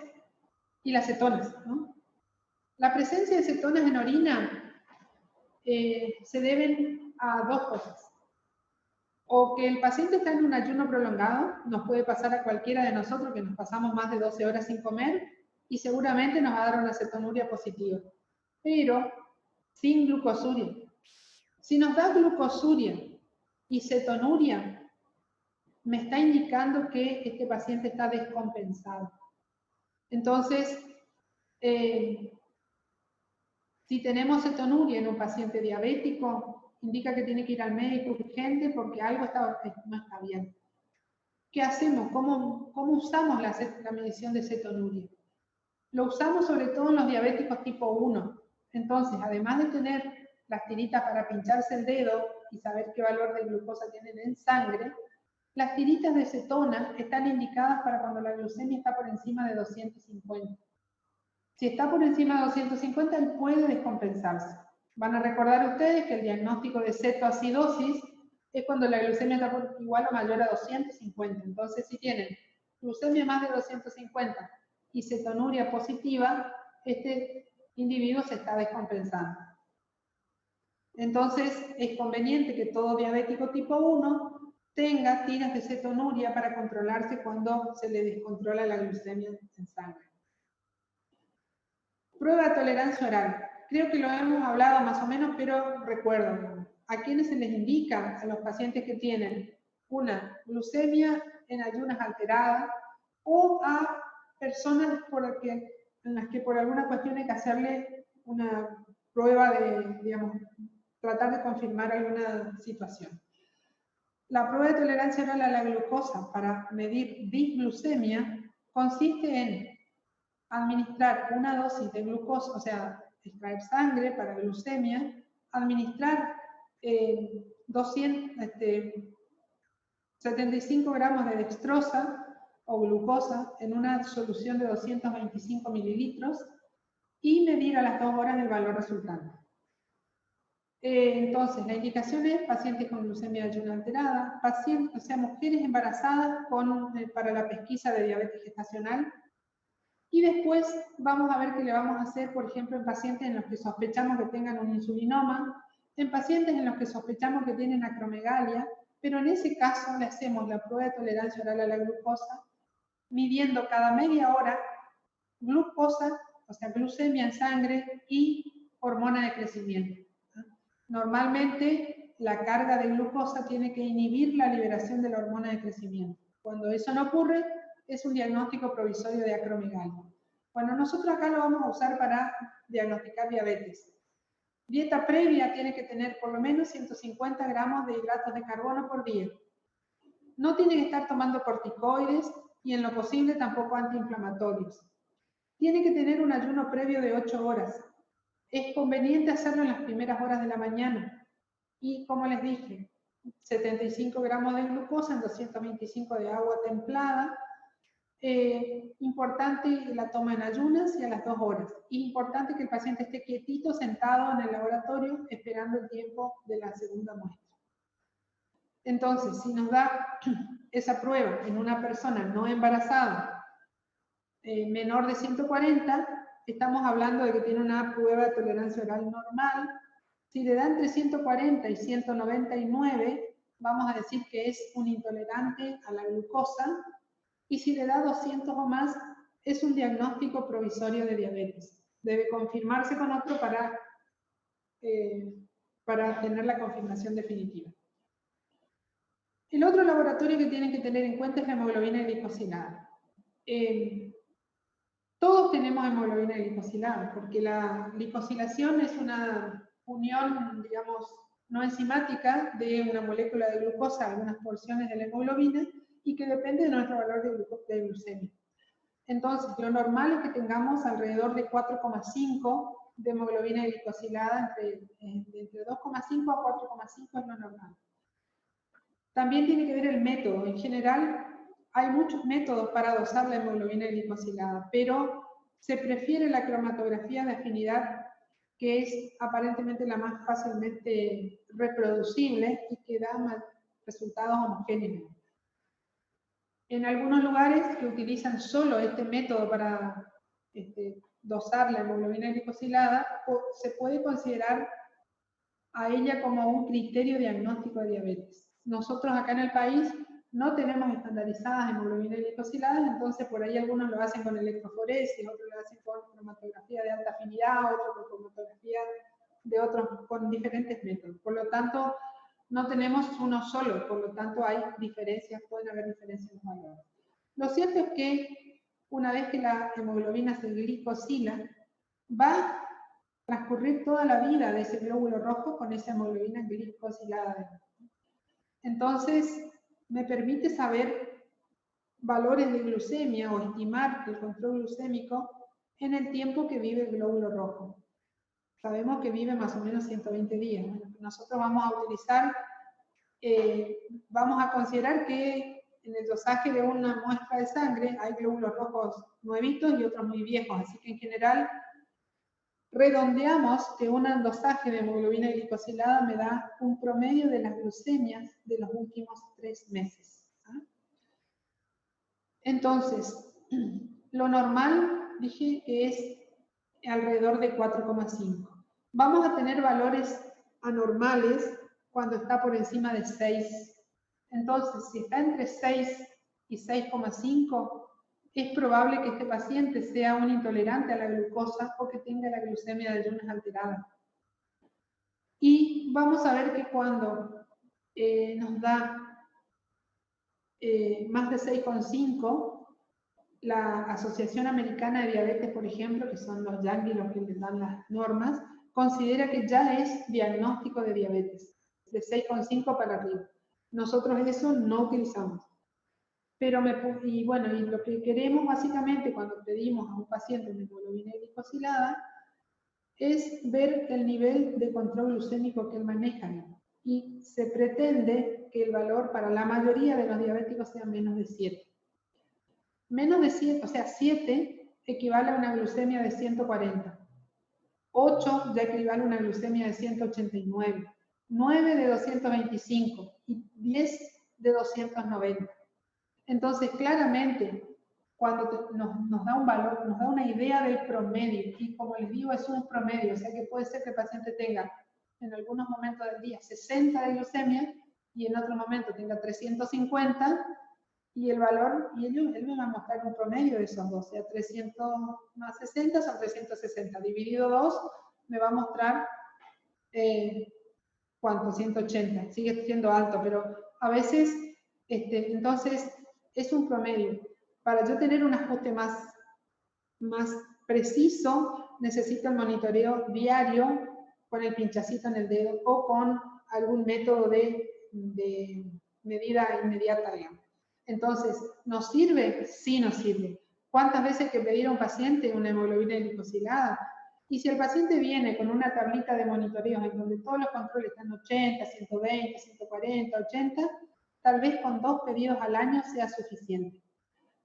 y las cetonas, ¿no? La presencia de cetonas en orina se deben a dos cosas. O que el paciente está en un ayuno prolongado, nos puede pasar a cualquiera de nosotros que nos pasamos más de 12 horas sin comer y seguramente nos va a dar una cetonuria positiva, pero sin glucosuria. Si nos da glucosuria y cetonuria, me está indicando que este paciente está descompensado. Entonces, si tenemos cetonuria en un paciente diabético, indica que tiene que ir al médico urgente porque algo no está bien. ¿Qué hacemos? ¿Cómo usamos la medición de cetonuria? Lo usamos sobre todo en los diabéticos tipo 1. Entonces, además de tener las tiritas para pincharse el dedo y saber qué valor de glucosa tienen en sangre, las tiritas de cetona están indicadas para cuando la glucemia está por encima de 250. Si está por encima de 250, él puede descompensarse. Van a recordar ustedes que el diagnóstico de cetoacidosis es cuando la glucemia está por igual o mayor a 250. Entonces, si tienen glucemia más de 250 y cetonuria positiva, este individuo se está descompensando. Entonces, es conveniente que todo diabético tipo 1 tenga tiras de cetonuria para controlarse cuando se le descontrola la glucemia en sangre. Prueba de tolerancia oral. Creo que lo hemos hablado más o menos, pero recuerdo. ¿A quiénes se les indica? A los pacientes que tienen una glucemia en ayunas alteradas o a personas en las que por alguna cuestión hay que hacerle una prueba de, digamos, tratar de confirmar alguna situación. La prueba de tolerancia oral a la glucosa para medir disglucemia consiste en administrar una dosis de glucosa, o sea, extraer sangre para glucemia, administrar 75 gramos de dextrosa o glucosa en una solución de 225 mililitros y medir a las 2 horas el valor resultante. Entonces, la indicación es pacientes con glucemia de ayuno alterada, pacientes, o sea, mujeres embarazadas para la pesquisa de diabetes gestacional. Y después vamos a ver qué le vamos a hacer, por ejemplo, en pacientes en los que sospechamos que tengan un insulinoma, en pacientes en los que sospechamos que tienen acromegalia, pero en ese caso le hacemos la prueba de tolerancia oral a la glucosa, midiendo cada media hora glucosa, o sea, glucemia en sangre y hormona de crecimiento. Normalmente, la carga de glucosa tiene que inhibir la liberación de la hormona de crecimiento. Cuando eso no ocurre, es un diagnóstico provisorio de acromegalia. Bueno, nosotros acá lo vamos a usar para diagnosticar diabetes. Dieta previa tiene que tener por lo menos 150 gramos de hidratos de carbono por día. No tiene que estar tomando corticoides y en lo posible tampoco antiinflamatorios. Tiene que tener un ayuno previo de 8 horas. Es conveniente hacerlo en las primeras horas de la mañana. Y como les dije, 75 gramos de glucosa en 225 de agua templada. Importante la toma en ayunas y a las 2 horas. Importante que el paciente esté quietito, sentado en el laboratorio, esperando el tiempo de la segunda muestra. Entonces, si nos da esa prueba en una persona no embarazada, menor de 140, estamos hablando de que tiene una prueba de tolerancia oral normal Si le da entre 140 y 199, vamos a decir que es un intolerante a la glucosa, y si le da 200 o más, es un diagnóstico provisorio de diabetes. Debe confirmarse con otro para tener la confirmación definitiva. El otro laboratorio que tienen que tener en cuenta es la hemoglobina glicosilada. Todos tenemos hemoglobina glicosilada, porque la glicosilación es una unión, digamos, no enzimática de una molécula de glucosa a algunas porciones de la hemoglobina y que depende de nuestro valor de glucemia. Entonces, lo normal es que tengamos alrededor de 4,5 de hemoglobina glicosilada, entre 2,5 a 4,5 es lo normal. También tiene que ver el método. En general, hay muchos métodos para dosar la hemoglobina glicosilada, pero se prefiere la cromatografía de afinidad, que es aparentemente la más fácilmente reproducible y que da resultados homogéneos. En algunos lugares que utilizan solo este método para dosar la hemoglobina glicosilada, se puede considerar a ella como un criterio diagnóstico de diabetes. Nosotros acá en el país no tenemos estandarizadas hemoglobina glicosiladas, entonces por ahí algunos lo hacen con electroforesis, otros lo hacen con cromatografía de alta afinidad, otros con cromatografía de otros, con diferentes métodos. Por lo tanto, no tenemos uno solo, por lo tanto hay diferencias, pueden haber diferencias en los valores. Lo cierto es que una vez que la hemoglobina se glicosila, va a transcurrir toda la vida de ese glóbulo rojo con esa hemoglobina glicosilada. Entonces, me permite saber valores de glucemia o estimar el control glucémico en el tiempo que vive el glóbulo rojo. Sabemos que vive más o menos 120 días. Nosotros vamos a utilizar, vamos a considerar que en el dosaje de una muestra de sangre hay glóbulos rojos nuevitos y otros muy viejos, así que en general redondeamos que un dosaje de hemoglobina glicosilada me da un promedio de las glucemias de los últimos 3 meses. Entonces, lo normal, dije que es alrededor de 4,5. Vamos a tener valores anormales cuando está por encima de 6. Entonces, si está entre 6 y 6,5, es probable que este paciente sea un intolerante a la glucosa o que tenga la glucemia de ayunas alterada. Y vamos a ver que cuando nos da más de 6,5, la Asociación Americana de Diabetes, por ejemplo, que son los yanquis los que les dan las normas, considera que ya es diagnóstico de diabetes, de 6,5 para arriba. Nosotros eso no utilizamos. Pero y lo que queremos básicamente cuando pedimos a un paciente una hemoglobina glicosilada es ver el nivel de control glucémico que él maneja. Y se pretende que el valor para la mayoría de los diabéticos sea menos de 7. Menos de 7, o sea, 7 equivale a una glucemia de 140. 8 ya equivale a una glucemia de 189. 9 de 225 y 10 de 290. Entonces, claramente, cuando nos da un valor, nos da una idea del promedio, y como les digo, es un promedio, o sea que puede ser que el paciente tenga en algunos momentos del día 60 de glucemia y en otro momento tenga 350, y el valor, y él me va a mostrar un promedio de esos dos, o sea, 300 más 60 son 360, dividido 2 me va a mostrar, ¿cuánto? 180, sigue siendo alto, pero a veces, entonces, es un promedio. Para yo tener un ajuste más preciso, necesito el monitoreo diario con el pinchacito en el dedo o con algún método de medida inmediata, digamos. Entonces, ¿nos sirve? Sí nos sirve. ¿Cuántas veces hay que pedir a un paciente una hemoglobina glicosilada? Y si el paciente viene con una tablita de monitoreos en donde todos los controles están 80, 120, 140, 80, tal vez con 2 pedidos al año sea suficiente.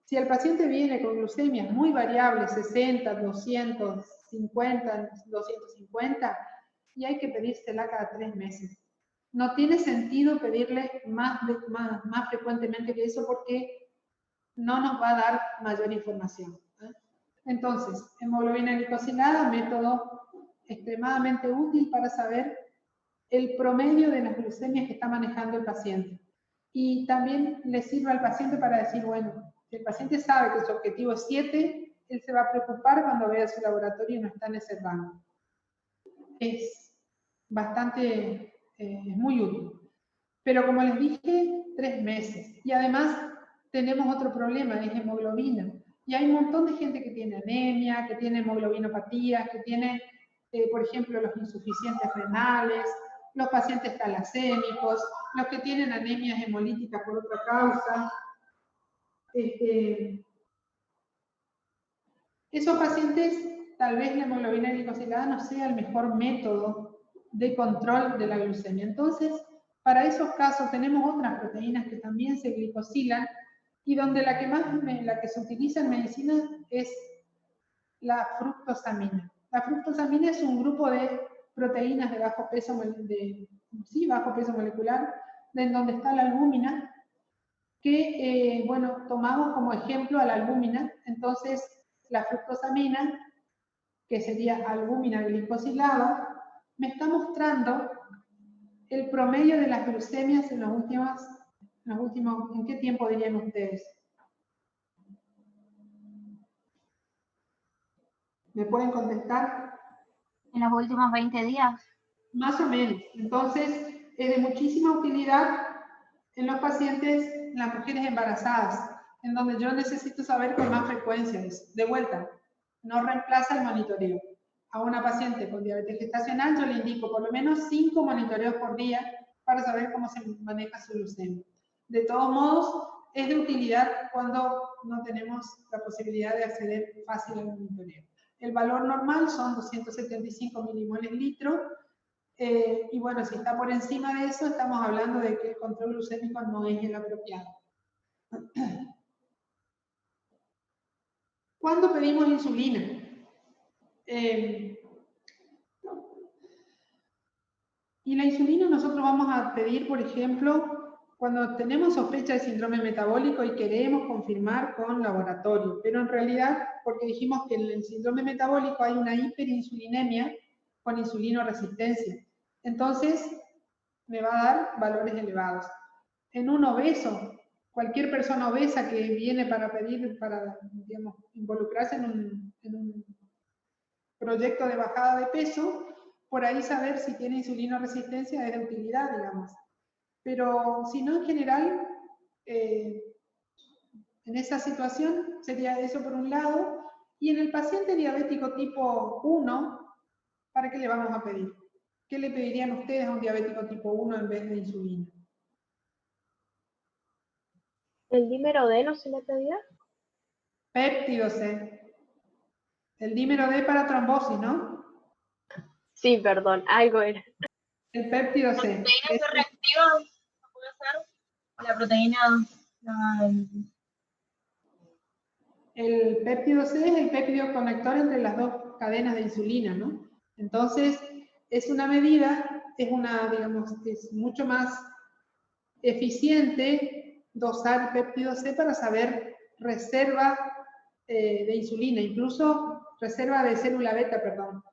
Si el paciente viene con glucemias muy variables, 60, 250, 250, y hay que pedírsela cada 3 meses. No tiene sentido pedirle más frecuentemente que eso porque no nos va a dar mayor información. Entonces, hemoglobina glicosilada, método extremadamente útil para saber el promedio de las glucemias que está manejando el paciente. Y también le sirve al paciente para decir, bueno, si el paciente sabe que su objetivo es 7, él se va a preocupar cuando vea su laboratorio y no está en ese rango. Es bastante, es muy útil. Pero como les dije, 3 meses. Y además tenemos otro problema, es hemoglobina. Y hay un montón de gente que tiene anemia, que tiene hemoglobinopatías, que tiene, por ejemplo, los insuficientes renales, los pacientes talasémicos, los que tienen anemias hemolíticas por otra causa. Esos pacientes, tal vez la hemoglobina glicosilada no sea el mejor método de control de la glucemia. Entonces, para esos casos tenemos otras proteínas que también se glicosilan y donde la que se utiliza en medicina es la fructosamina. La fructosamina es un grupo de proteínas de bajo peso molecular, en donde está la albúmina, que, bueno, tomamos como ejemplo a la albúmina. Entonces, la fructosamina, que sería albúmina glicosilada, me está mostrando el promedio de las glucemias en los últimos, ¿en qué tiempo dirían ustedes? ¿Me pueden contestar? En los últimos 20 días. Más o menos. Entonces, es de muchísima utilidad en los pacientes, en las mujeres embarazadas, en donde yo necesito saber con más frecuencia. De vuelta, no reemplaza el monitoreo. A una paciente con diabetes gestacional yo le indico por lo menos 5 monitoreos por día para saber cómo se maneja su glucemia. De todos modos, es de utilidad cuando no tenemos la posibilidad de acceder fácil al monitoreo. El valor normal son 275 milimoles litro, y bueno, si está por encima de eso, estamos hablando de que el control glucémico no es el apropiado. ¿Cuándo pedimos insulina? Y la insulina nosotros vamos a pedir, por ejemplo, cuando tenemos sospecha de síndrome metabólico y queremos confirmar con laboratorio, pero en realidad, porque dijimos que en el síndrome metabólico hay una hiperinsulinemia con insulinoresistencia. Entonces, me va a dar valores elevados. En un obeso, cualquier persona obesa que viene para pedir, para, digamos, involucrarse en un proyecto de bajada de peso, por ahí saber si tiene insulinoresistencia es de utilidad, digamos. Pero si no, en general, en esa situación sería eso por un lado. Y en el paciente diabético tipo 1, ¿para qué le vamos a pedir? ¿Qué le pedirían ustedes a un diabético tipo 1 en vez de insulina? ¿El dímero D no se le pedía? Péptido C. El dímero D para trombosis, ¿no? Sí, perdón, algo era. El péptido C. ¿La proteína reactiva puede ser? La proteína... El péptido C es el péptido conector entre las dos cadenas de insulina, ¿no? Entonces, es una medida, digamos, es mucho más eficiente dosar péptido C para saber reserva de insulina, incluso reserva de célula beta, perdón.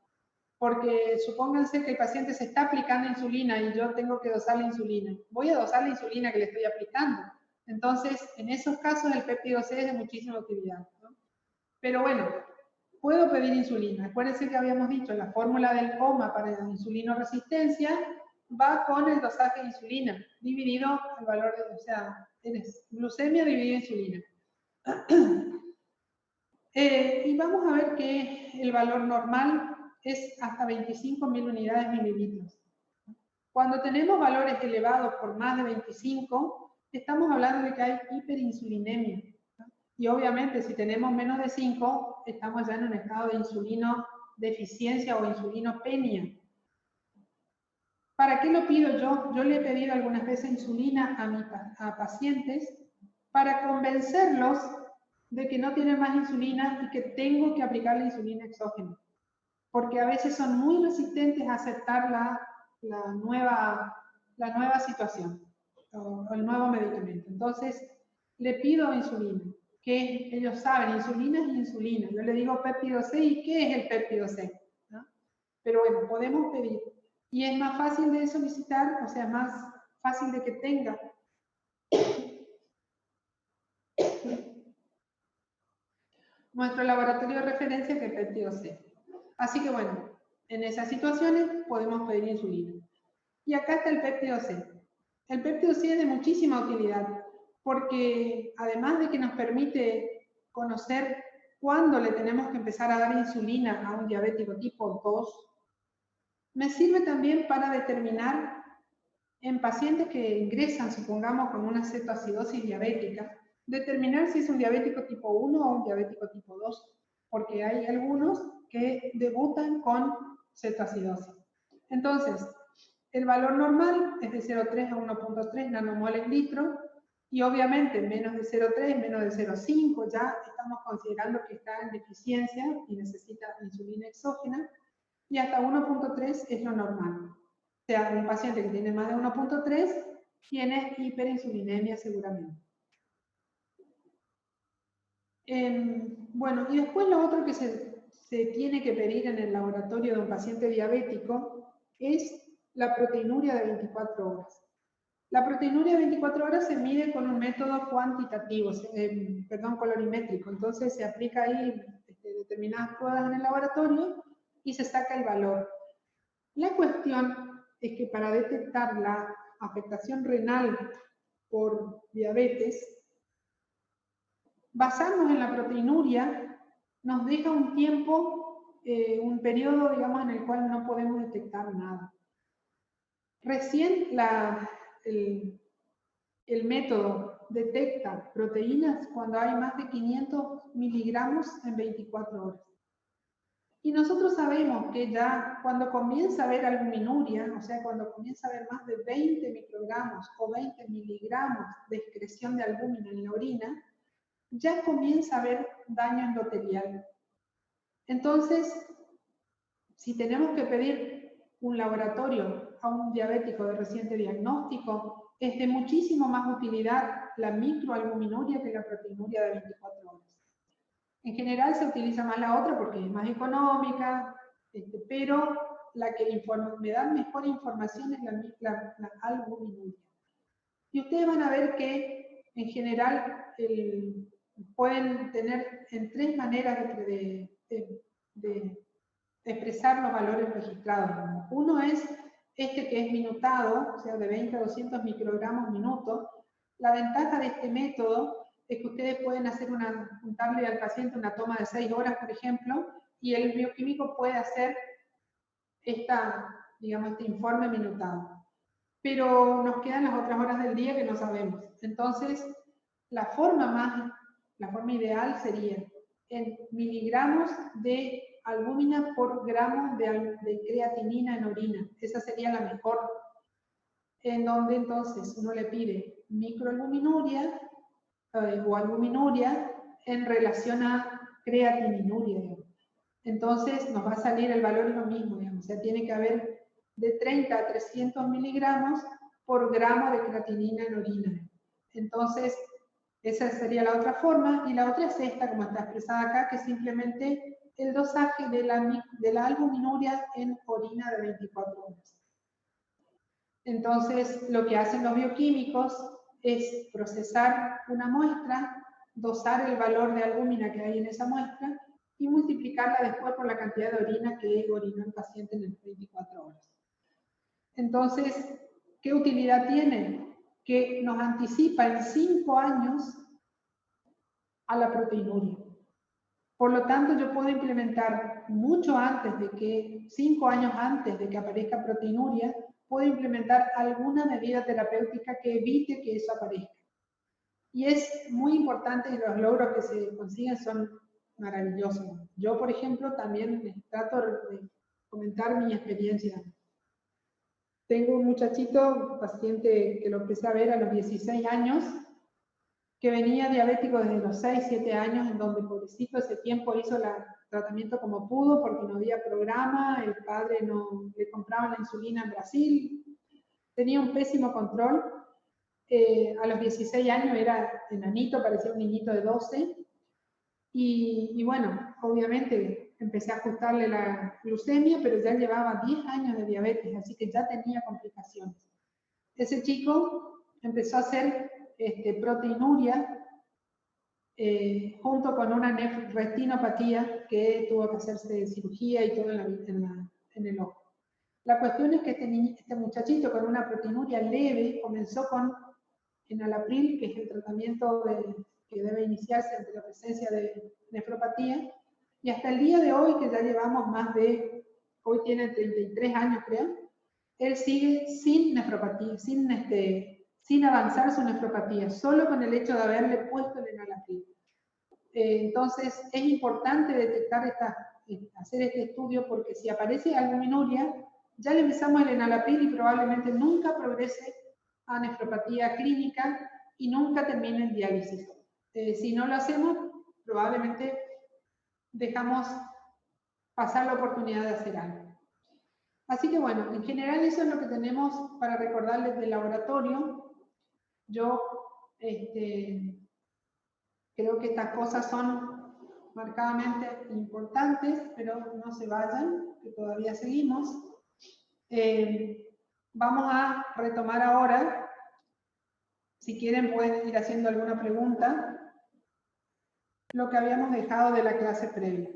Porque supónganse que el paciente se está aplicando insulina y yo tengo que dosar la insulina. Voy a dosar la insulina que le estoy aplicando. Entonces, en esos casos el péptido C es de muchísima utilidad, ¿no? Pero bueno, puedo pedir insulina. Acuérdense que habíamos dicho, la fórmula del OMA para la insulinoresistencia va con el dosaje de insulina, dividido el valor de, o sea, tienes glucemia dividido insulina. Y vamos a ver que el valor normal es hasta 25.000 unidades mililitros. Cuando tenemos valores elevados por más de 25, estamos hablando de que hay hiperinsulinemia. Y obviamente si tenemos menos de 5, estamos ya en un estado de insulinodeficiencia o insulinopenia. ¿Para qué lo pido yo? Yo le he pedido algunas veces insulina a pacientes para convencerlos de que no tienen más insulina y que tengo que aplicar la insulina exógena. Porque a veces son muy resistentes a aceptar la nueva situación o el nuevo medicamento. Entonces, le pido insulina, que ellos saben, insulina es insulina. Yo le digo péptido C, ¿y qué es el péptido C? ¿No? Pero bueno, podemos pedir. y es más fácil de solicitar, o sea, más fácil de que tenga nuestro laboratorio de referencia que el péptido-C. Así que bueno, en esas situaciones podemos pedir insulina. Y acá está el péptido-C. El péptido-C es de muchísima utilidad, porque además de que nos permite conocer cuándo le tenemos que empezar a dar insulina a un diabético tipo 2, me sirve también para determinar en pacientes que ingresan, supongamos, con una cetoacidosis diabética, determinar si es un diabético tipo 1 o un diabético tipo 2, porque hay algunos que debutan con cetoacidosis. Entonces, el valor normal es de 0,3 a 1,3 nanomoles en litro, y obviamente menos de 0,3, menos de 0,5, ya estamos considerando que está en deficiencia y necesita insulina exógena, y hasta 1,3 es lo normal. O sea, un paciente que tiene más de 1,3 tiene hiperinsulinemia seguramente. Bueno, y después lo otro que se tiene que pedir en el laboratorio de un paciente diabético es la proteinuria de 24 horas. La proteinuria de 24 horas se mide con un método cuantitativo, colorimétrico. Entonces se aplica ahí determinadas pruebas en el laboratorio y se saca el valor. La cuestión es que para detectar la afectación renal por diabetes, basarnos en la proteinuria nos deja un tiempo, un periodo, digamos, en el cual no podemos detectar nada. Recién el método detecta proteínas cuando hay más de 500 miligramos en 24 horas. Y nosotros sabemos que ya cuando comienza a haber albuminuria, o sea, cuando comienza a haber más de 20 microgramos o 20 miligramos de excreción de albúmina en la orina, ya comienza a haber daño endotelial. Entonces, si tenemos que pedir un laboratorio a un diabético de reciente diagnóstico, es de muchísimo más utilidad la microalbuminuria que la proteinuria de 24 horas. En general se utiliza más la otra porque es más económica, pero la que me da mejor información es la albuminuria. Y ustedes van a ver que en general pueden tener en tres maneras de expresar los valores registrados. Uno es este que es minutado, o sea, de 20 a 200 microgramos minuto. La ventaja de este método es que ustedes pueden darle al paciente una toma de 6 horas, por ejemplo, y el bioquímico puede hacer este informe minutado. Pero nos quedan las otras horas del día que no sabemos. Entonces, la forma ideal sería en miligramos de albúmina por gramo de creatinina en orina. Esa sería la mejor. En donde entonces uno le pide microalbuminuria o albuminuria en relación a creatininuria, digamos. Entonces nos va a salir el valor lo mismo, digamos. O sea, tiene que haber de 30 a 300 miligramos por gramo de creatinina en orina. Entonces, esa sería la otra forma, y la otra es esta, como está expresada acá, que es simplemente el dosaje de la albuminuria en orina de 24 horas. Entonces, lo que hacen los bioquímicos es procesar una muestra, dosar el valor de albúmina que hay en esa muestra y multiplicarla después por la cantidad de orina que orinó el paciente en las 24 horas. Entonces, ¿qué utilidad tiene? Que nos anticipa en 5 años a la proteinuria. Por lo tanto, yo puedo implementar mucho antes 5 años antes de que aparezca proteinuria, puedo implementar alguna medida terapéutica que evite que eso aparezca. Y es muy importante, y los logros que se consiguen son maravillosos. Yo, por ejemplo, también trato de comentar mi experiencia. Tengo un muchachito, paciente que lo empecé a ver a los 16 años, que venía diabético desde los 6, 7 años, en donde pobrecito ese tiempo hizo el tratamiento como pudo, porque no había programa, el padre no le compraba la insulina en Brasil, tenía un pésimo control. A los 16 años era enanito, parecía un niñito de 12, y bueno, obviamente empecé a ajustarle la glucemia, pero ya llevaba 10 años de diabetes, así que ya tenía complicaciones. Ese chico empezó a hacer proteinuria junto con una retinopatía que tuvo que hacerse cirugía y todo en el ojo. La cuestión es que este muchachito con una proteinuria leve comenzó con enalapril, que es el tratamiento que debe iniciarse ante la presencia de nefropatía, y hasta el día de hoy, que ya llevamos hoy tiene 33 años creo, él sigue sin nefropatía, sin avanzar su nefropatía, solo con el hecho de haberle puesto el enalapril. Entonces es importante detectar hacer este estudio, porque si aparece albuminuria, ya le empezamos el enalapril y probablemente nunca progrese a nefropatía clínica y nunca termine en diálisis. Si no lo hacemos, probablemente dejamos pasar la oportunidad de hacer algo. Así que bueno, en general eso es lo que tenemos para recordarles del laboratorio. Yo creo que estas cosas son marcadamente importantes, pero no se vayan, que todavía seguimos. Vamos a retomar ahora. Si quieren pueden ir haciendo alguna pregunta, lo que habíamos dejado de la clase previa.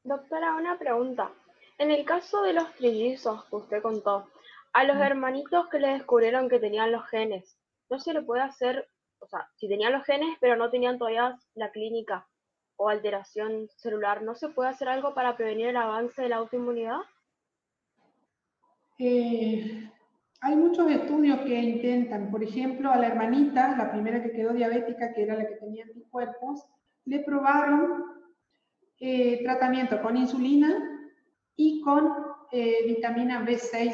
Doctora, una pregunta. En el caso de los trillizos que usted contó, a los hermanitos que le descubrieron que tenían los genes, ¿no se le puede hacer, o sea, si tenían los genes pero no tenían todavía la clínica o alteración celular, ¿no se puede hacer algo para prevenir el avance de la autoinmunidad? Hay muchos estudios que intentan, por ejemplo, a la hermanita, la primera que quedó diabética, que era la que tenía anticuerpos, le probaron tratamiento con insulina y con vitamina B6,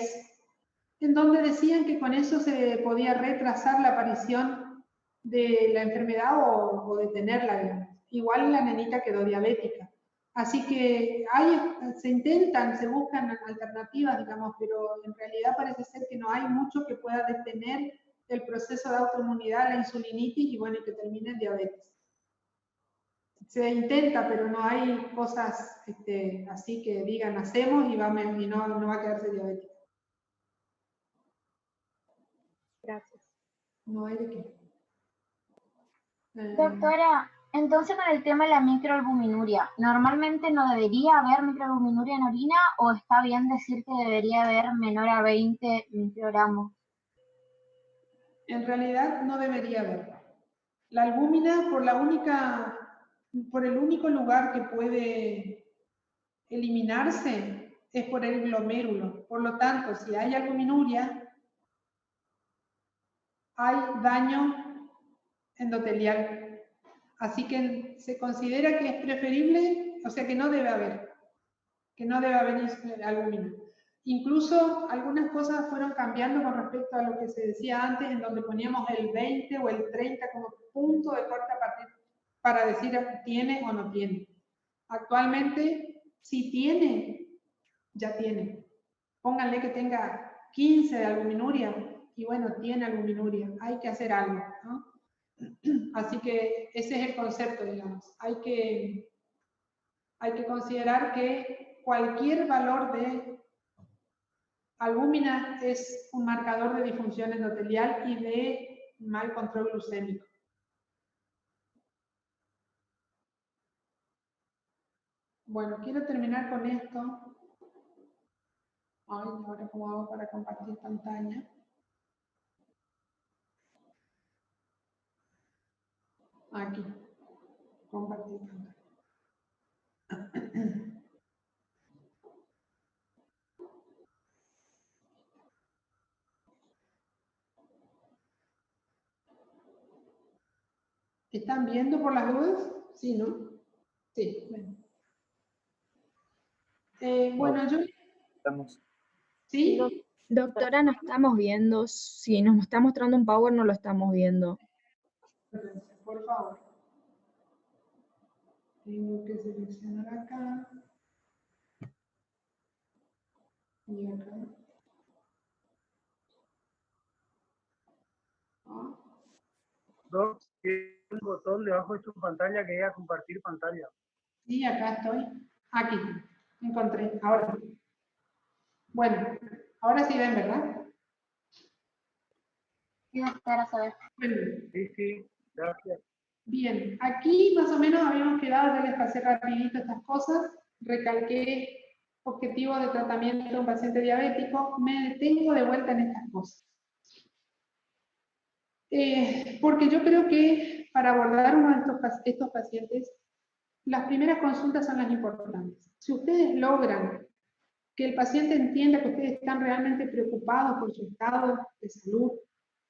en donde decían que con eso se podía retrasar la aparición de la enfermedad o detenerla, digamos. Igual la nenita quedó diabética. Así que se buscan alternativas, digamos, pero en realidad parece ser que no hay mucho que pueda detener el proceso de autoinmunidad, la insulinitis, y bueno, que termine en diabetes. Se intenta, pero no hay cosas así que digan hacemos y no va a quedarse diabética. Gracias. No hay de qué. Doctora, entonces con el tema de la microalbuminuria, ¿normalmente no debería haber microalbuminuria en orina o está bien decir que debería haber menor a 20 microgramos? En realidad no debería haber. La albúmina, por el único lugar que puede eliminarse es por el glomérulo. Por lo tanto, si hay albuminuria, hay daño endotelial. Así que se considera que es preferible, o sea que no debe haber albúmina. Incluso algunas cosas fueron cambiando con respecto a lo que se decía antes, en donde poníamos el 20 o el 30 como punto de corte a partir para decir tiene o no tiene. Actualmente, si tiene, ya tiene. Pónganle que tenga 15 de albuminuria y bueno, tiene albuminuria. Hay que hacer algo, ¿no? Así que ese es el concepto, digamos. Hay que considerar que cualquier valor de albúmina es un marcador de disfunción endotelial y de mal control glucémico. Bueno, quiero terminar con esto. Ay, ahora cómo hago para compartir pantalla. Aquí, compartir pantalla. ¿Están viendo por las dudas? Sí, ¿no? Sí, bueno. Bueno, yo... ¿Sí? No. Doctora, no estamos viendo. Si nos está mostrando un power, no lo estamos viendo. Por favor. Tengo que seleccionar acá. Y acá. Ah. Tiene un botón debajo de su pantalla que diga compartir pantalla. Sí, acá estoy. Aquí, encontré, ahora. Bueno, ahora sí ven, ¿verdad? Sí, doctora, saber. Bueno, Sí, gracias. bien, aquí más o menos habíamos quedado, ya les pasé rapidito estas cosas, recalqué objetivo de tratamiento de un paciente diabético, me detengo de vuelta en estas cosas. Porque yo creo que para abordar uno de estos pacientes, las primeras consultas son las importantes. Si ustedes logran que el paciente entienda que ustedes están realmente preocupados por su estado de salud,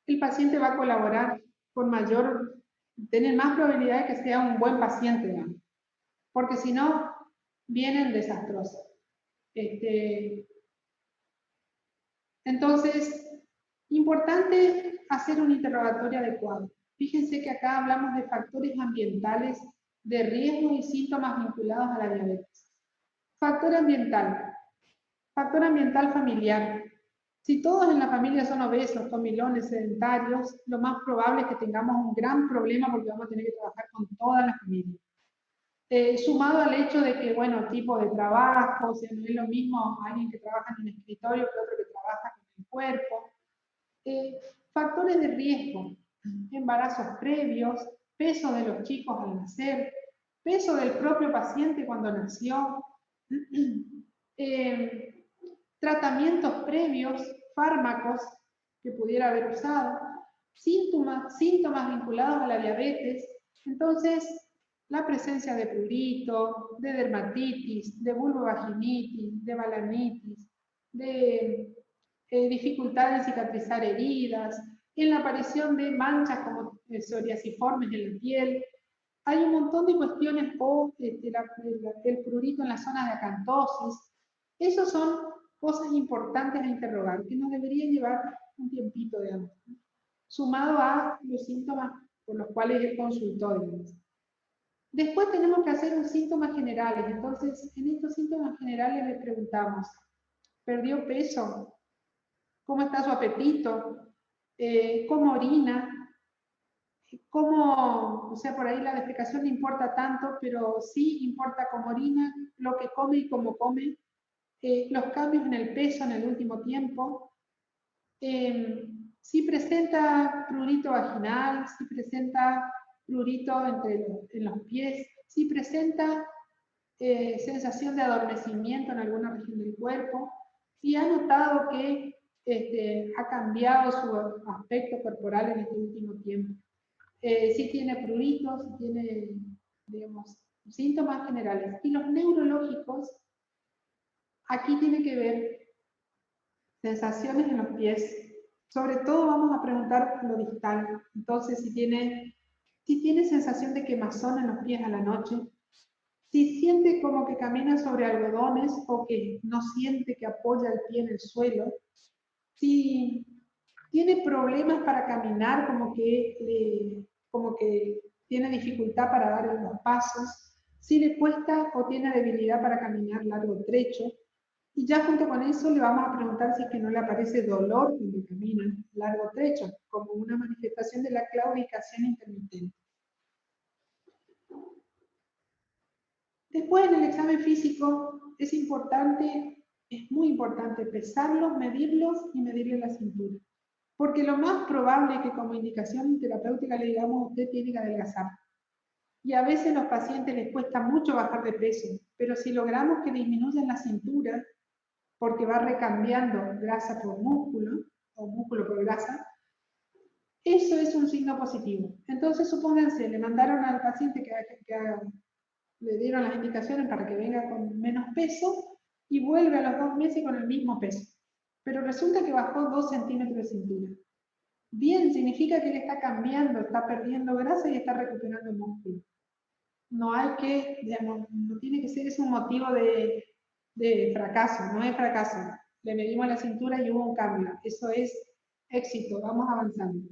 el paciente va a colaborar con tener más probabilidad de que sea un buen paciente, digamos. Porque si no, vienen desastrosos. Entonces, importante hacer un interrogatorio adecuado. Fíjense que acá hablamos de factores ambientales de riesgo y síntomas vinculados a la diabetes. Factor ambiental familiar. Si todos en la familia son obesos, comilones, sedentarios, lo más probable es que tengamos un gran problema porque vamos a tener que trabajar con toda la familia. Sumado al hecho de que, bueno, tipo de trabajo, o sea, no es lo mismo alguien que trabaja en un escritorio que otro que trabaja con el cuerpo. Factores de riesgo, embarazos previos, peso de los chicos al nacer, peso del propio paciente cuando nació, tratamientos previos, fármacos que pudiera haber usado, síntomas vinculados a la diabetes. Entonces, la presencia de prurito, de dermatitis, de vulvovaginitis, de balanitis, de dificultad en cicatrizar heridas, en la aparición de manchas como psoriasiformes en la piel. Hay un montón de cuestiones, o el prurito en la zona de acantosis. Esos son cosas importantes a interrogar, que nos deberían llevar un tiempito, digamos, sumado a los síntomas por los cuales él consultó, digamos. Después tenemos que hacer unos síntomas generales. Entonces, en estos síntomas generales le preguntamos, ¿perdió peso? ¿Cómo está su apetito? ¿Cómo orina? O sea, por ahí la defecación no importa tanto, pero sí importa cómo orina, lo que come y cómo come, los cambios en el peso en el último tiempo, si presenta prurito vaginal, si presenta prurito en los pies, si presenta sensación de adormecimiento en alguna región del cuerpo, si ha notado que ha cambiado su aspecto corporal en este último tiempo, si tiene pruritos, si tiene, digamos, síntomas generales. Y los neurológicos, aquí tiene que ver sensaciones en los pies. Sobre todo vamos a preguntar lo distal. Entonces, si tiene sensación de quemazón en los pies a la noche, si siente como que camina sobre algodones o que no siente que apoya el pie en el suelo, si tiene problemas para caminar, como que tiene dificultad para dar los pasos, si le cuesta o tiene debilidad para caminar largo trecho, y ya junto con eso le vamos a preguntar si es que no le aparece dolor cuando camina largo trecho, como una manifestación de la claudicación intermitente. Después en el examen físico es muy importante pesarlos, medirlos y medirle la cintura. Porque lo más probable es que como indicación terapéutica le digamos usted tiene que adelgazar. Y a veces a los pacientes les cuesta mucho bajar de peso, pero si logramos que disminuyan la cintura, porque va recambiando grasa por músculo, o músculo por grasa, eso es un signo positivo. Entonces, supónganse, le mandaron al paciente que le dieron las indicaciones para que venga con menos peso y vuelve a los 2 meses con el mismo peso. Pero resulta que bajó 2 centímetros de cintura. Bien, significa que él está cambiando, está perdiendo grasa y está recuperando músculo. No hay que, digamos, no tiene que ser eso un motivo de fracaso, no es fracaso. Le medimos la cintura y hubo un cambio. Eso es éxito, vamos avanzando.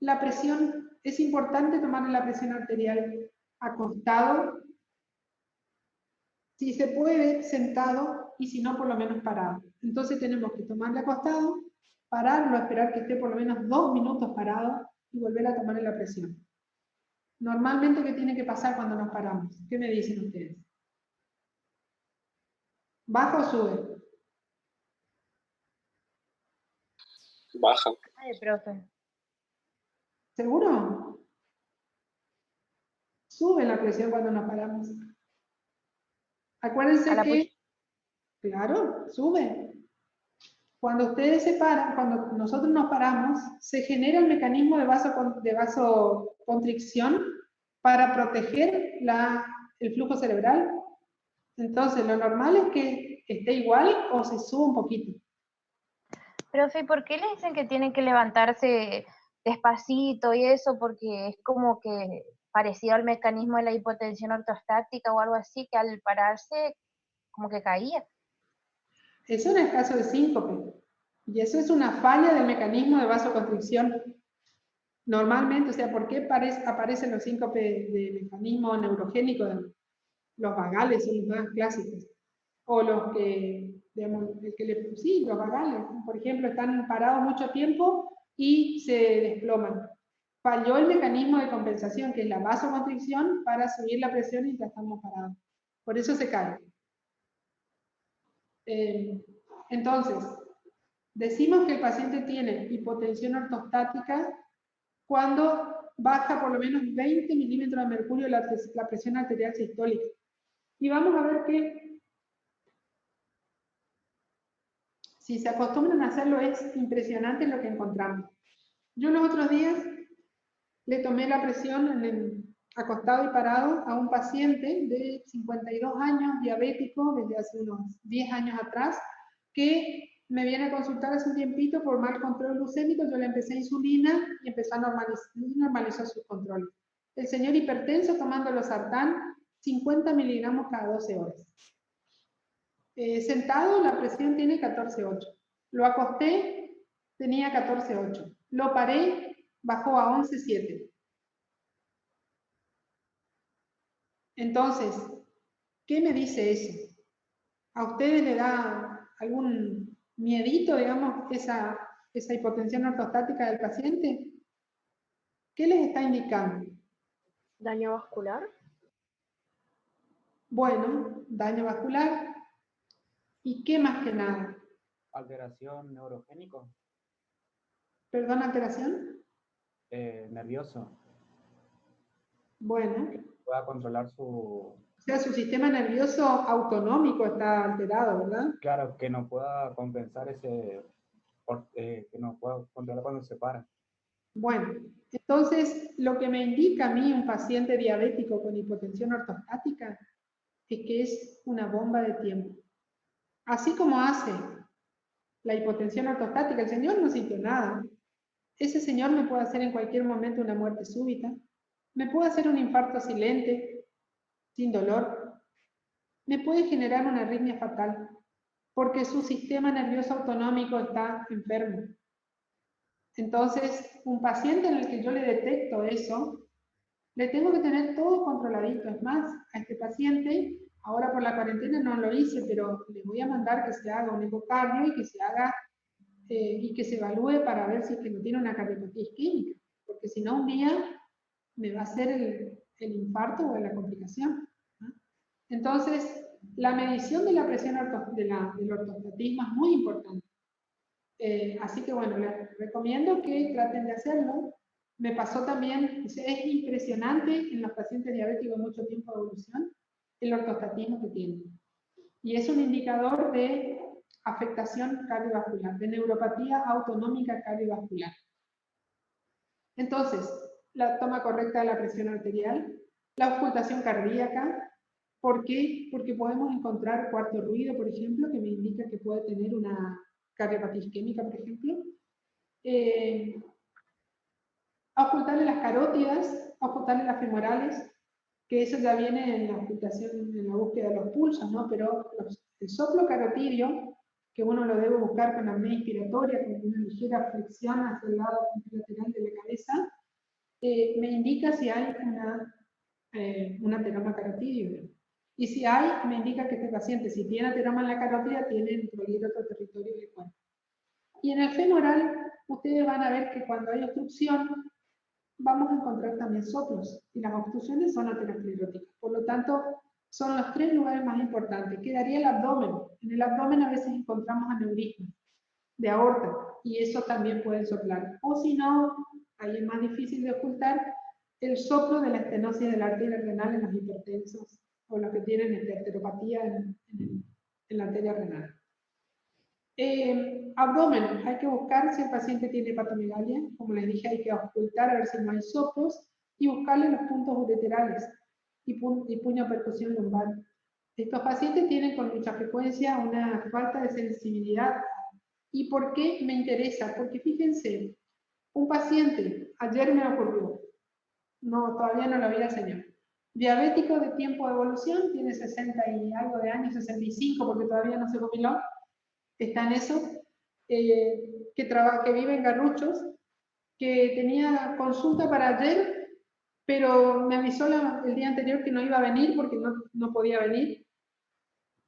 La presión, es importante tomarle la presión arterial acostado, si se puede sentado y si no por lo menos parado. Entonces tenemos que tomarle acostado, pararlo, esperar que esté por lo menos 2 minutos parado y volver a tomarle la presión. Normalmente, ¿qué tiene que pasar cuando nos paramos? ¿Qué me dicen ustedes? ¿Baja o sube? Baja. Ay, profe. ¿Seguro? Sube la presión cuando nos paramos. Acuérdense A la que, claro, sube. Cuando ustedes se paran, cuando nosotros nos paramos, se genera el mecanismo de vasoconstricción para proteger el flujo cerebral. Entonces, lo normal es que esté igual o se suba un poquito. Profe, ¿por qué le dicen que tienen que levantarse despacito y eso? Porque es como que parecido al mecanismo de la hipotensión ortostática o algo así, que al pararse como que caía. Eso en el caso de síncope. Y eso es una falla del mecanismo de vasoconstricción. Normalmente, o sea, ¿por qué aparecen los síncopes de mecanismo neurogénico? Los vagales son los más clásicos. O los que, digamos, sí, los vagales, por ejemplo, están parados mucho tiempo y se desploman. Falló el mecanismo de compensación, que es la vasoconstricción, para subir la presión mientras estamos parados. Por eso se cae. Entonces, decimos que el paciente tiene hipotensión ortostática cuando baja por lo menos 20 milímetros de mercurio la presión arterial sistólica. Y vamos a ver que si se acostumbran a hacerlo es impresionante lo que encontramos. Yo los otros días le tomé la presión acostado y parado a un paciente de 52 años, diabético, desde hace unos 10 años atrás, que me viene a consultar hace un tiempito por mal control glucémico. Yo le empecé insulina y empezó a normalizar sus controles. El señor hipertenso tomando losartán, 50 miligramos cada 12 horas. Sentado, la presión tiene 14,8. Lo acosté, tenía 14,8. Lo paré, bajó a 11,7. Entonces, ¿qué me dice eso? ¿A ustedes le da algún miedito, digamos, esa hipotensión ortostática del paciente? ¿Qué les está indicando? ¿Daño vascular? Bueno, daño vascular. ¿Y qué más que nada? Alteración neurogénico. ¿Perdón, alteración? Nervioso. Bueno. Que pueda controlar su... O sea, su sistema nervioso autonómico está alterado, ¿verdad? Claro, que no pueda compensar ese... que no pueda controlar cuando se para. Bueno, entonces lo que me indica a mí un paciente diabético con hipotensión ortostática es que es una bomba de tiempo. Así como hace la hipotensión ortostática, el señor no sintió nada. Ese señor me puede hacer en cualquier momento una muerte súbita, me puede hacer un infarto silente, sin dolor, me puede generar una arritmia fatal, porque su sistema nervioso autonómico está enfermo. Entonces, un paciente en el que yo le detecto eso, le tengo que tener todo controladito. Es más, a este paciente, ahora por la cuarentena no lo hice, pero le voy a mandar que se haga un ecocardio y que se haga y que se evalúe para ver si es que no tiene una cardiopatía isquémica, porque si no un día me va a hacer el infarto o la complicación, ¿no? Entonces, la medición de la presión del ortostatismo es muy importante. Así que bueno, les recomiendo que traten de hacerlo. Me pasó también, es impresionante en los pacientes diabéticos de mucho tiempo de evolución el ortostatismo que tienen. Y es un indicador de afectación cardiovascular, de neuropatía autonómica cardiovascular. Entonces, la toma correcta de la presión arterial, la auscultación cardíaca. ¿Por qué? Porque podemos encontrar cuarto ruido, por ejemplo, que me indica que puede tener una cardiopatía isquémica, por ejemplo. Auscultarle las carótidas, auscultarle las femorales, que eso ya viene en la auscultación, en la búsqueda de los pulsos, ¿no? Pero el soplo carotidio, que uno lo debe buscar con apnea inspiratoria, con una ligera flexión hacia el lado lateral de la cabeza, me indica si hay un ateroma carotidio. Y si hay, me indica que este paciente, si tiene ateroma en la carótida, tiene otro territorio del cuerpo. Y en el femoral, ustedes van a ver que cuando hay obstrucción, vamos a encontrar también soplos, y las obstrucciones son ateroscleróticas. Por lo tanto, son los 3 lugares más importantes. Quedaría el abdomen. En el abdomen a veces encontramos aneurismas de aorta, y eso también puede soplar. O si no, ahí es más difícil de ocultar, el soplo de la estenosis de la arteria renal en los hipertensos, o los que tienen arteriopatía en la arteria renal. Abdomen, hay que buscar si el paciente tiene hepatomegalia, como les dije, hay que ocultar a ver si no hay soplos, y buscarle los puntos ureterales y puño percusión lumbar. Estos pacientes tienen con mucha frecuencia una falta de sensibilidad. ¿Y por qué me interesa? Porque fíjense, un paciente, ayer me ocurrió, no, todavía no lo vi al señor, diabético de tiempo de evolución, tiene 60 y algo de años, 65, porque todavía no se jubiló, está en eso, que vive en Garruchos, que tenía consulta para ayer, pero me avisó el día anterior que no iba a venir porque no podía venir.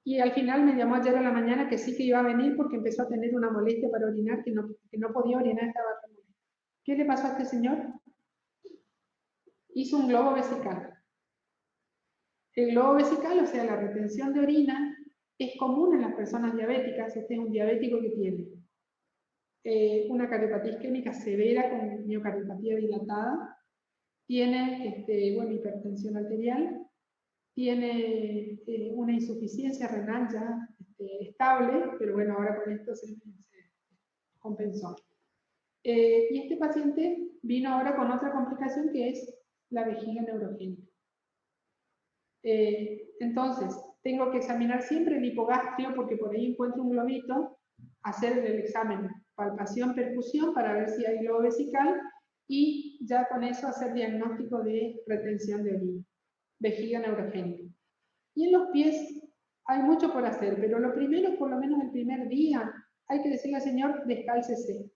Y al final me llamó ayer a la mañana que sí que iba a venir porque empezó a tener una molestia para orinar, que no podía orinar, estaba re molesto. ¿Qué le pasó a este señor? Hizo un globo vesical. El globo vesical, o sea, la retención de orina, es común en las personas diabéticas. Este es un diabético que tiene una cardiopatía isquémica severa con miocardiopatía dilatada, tiene hipertensión arterial, tiene una insuficiencia renal ya estable, pero bueno, ahora con esto se compensó. Y este paciente vino ahora con otra complicación que es la vejiga neurogénica. Entonces, tengo que examinar siempre el hipogastrio porque por ahí encuentro un globito, hacer el examen, palpación, percusión para ver si hay globo vesical y ya con eso hacer diagnóstico de retención de orina, vejiga neurogénica. Y en los pies hay mucho por hacer, pero lo primero, por lo menos el primer día, hay que decirle al señor, descálcese.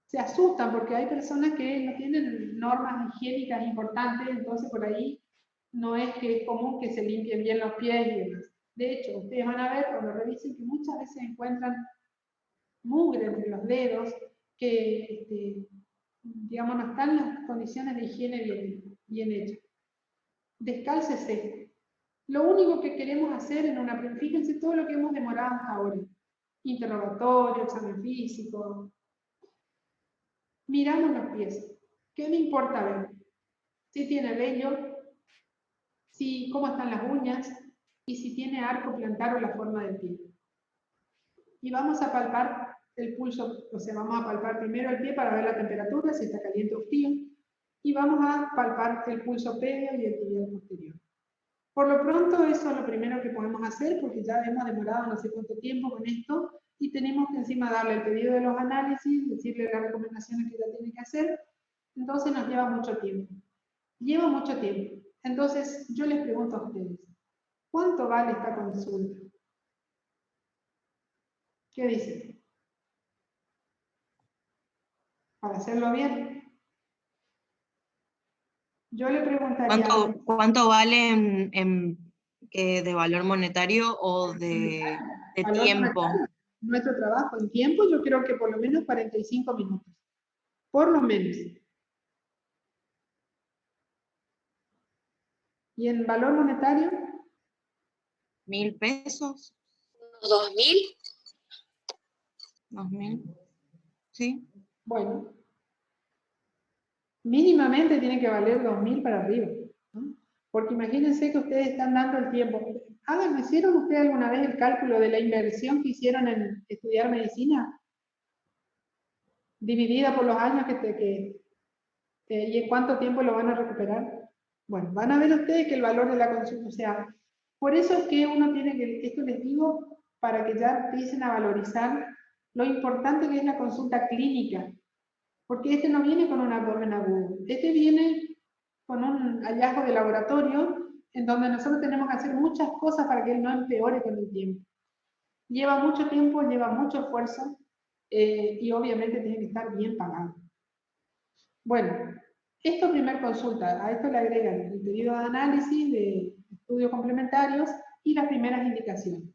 Se asustan porque hay personas que no tienen normas higiénicas importantes, entonces por ahí no es que es común que se limpien bien los pies y demás. De hecho, ustedes van a ver cuando revisen que muchas veces encuentran mugre entre los dedos, que digamos no están las condiciones de higiene bien hechas. Descálcese. Lo único que queremos hacer en una... Fíjense todo lo que hemos demorado hasta ahora. Interrogatorio, examen físico. Miramos los pies. ¿Qué me importa ver? Si tiene vello, cómo están las uñas y si tiene arco plantar o la forma del pie. Y vamos a palpar el pulso, o sea, vamos a palpar primero el pie para ver la temperatura, si está caliente o frío, y vamos a palpar el pulso previo y el tibial posterior. Por lo pronto, eso es lo primero que podemos hacer, porque ya hemos demorado no sé cuánto tiempo con esto, y tenemos que encima darle el pedido de los análisis, decirle las recomendaciones que ya tiene que hacer, entonces nos lleva mucho tiempo. Lleva mucho tiempo. Entonces, yo les pregunto a ustedes, ¿cuánto vale esta consulta? ¿Qué dicen? Para hacerlo bien. Yo le preguntaría... ¿Cuánto vale de valor monetario o de tiempo? Monetario. Nuestro trabajo en tiempo yo creo que por lo menos 45 minutos. Por lo menos. ¿Y en valor monetario? 1.000 pesos. ¿2.000? 2.000. Sí. Bueno. Mínimamente tiene que valer 2.000 para arriba, ¿no? Porque imagínense que ustedes están dando el tiempo. ¿Hicieron ustedes alguna vez el cálculo de la inversión que hicieron en estudiar medicina? Dividida por los años y en cuánto tiempo lo van a recuperar. Bueno, van a ver ustedes que el valor de la consulta, o sea, por eso es que uno tiene que, esto les digo, para que ya empiecen a valorizar lo importante que es la consulta clínica, porque este no viene con un abdomen agudo, este viene con un hallazgo de laboratorio en donde nosotros tenemos que hacer muchas cosas para que él no empeore con el tiempo. Lleva mucho tiempo, lleva mucho esfuerzo y obviamente tiene que estar bien pagado. Bueno, esto primer consulta, a esto le agregan el pedido de análisis, de estudios complementarios y las primeras indicaciones.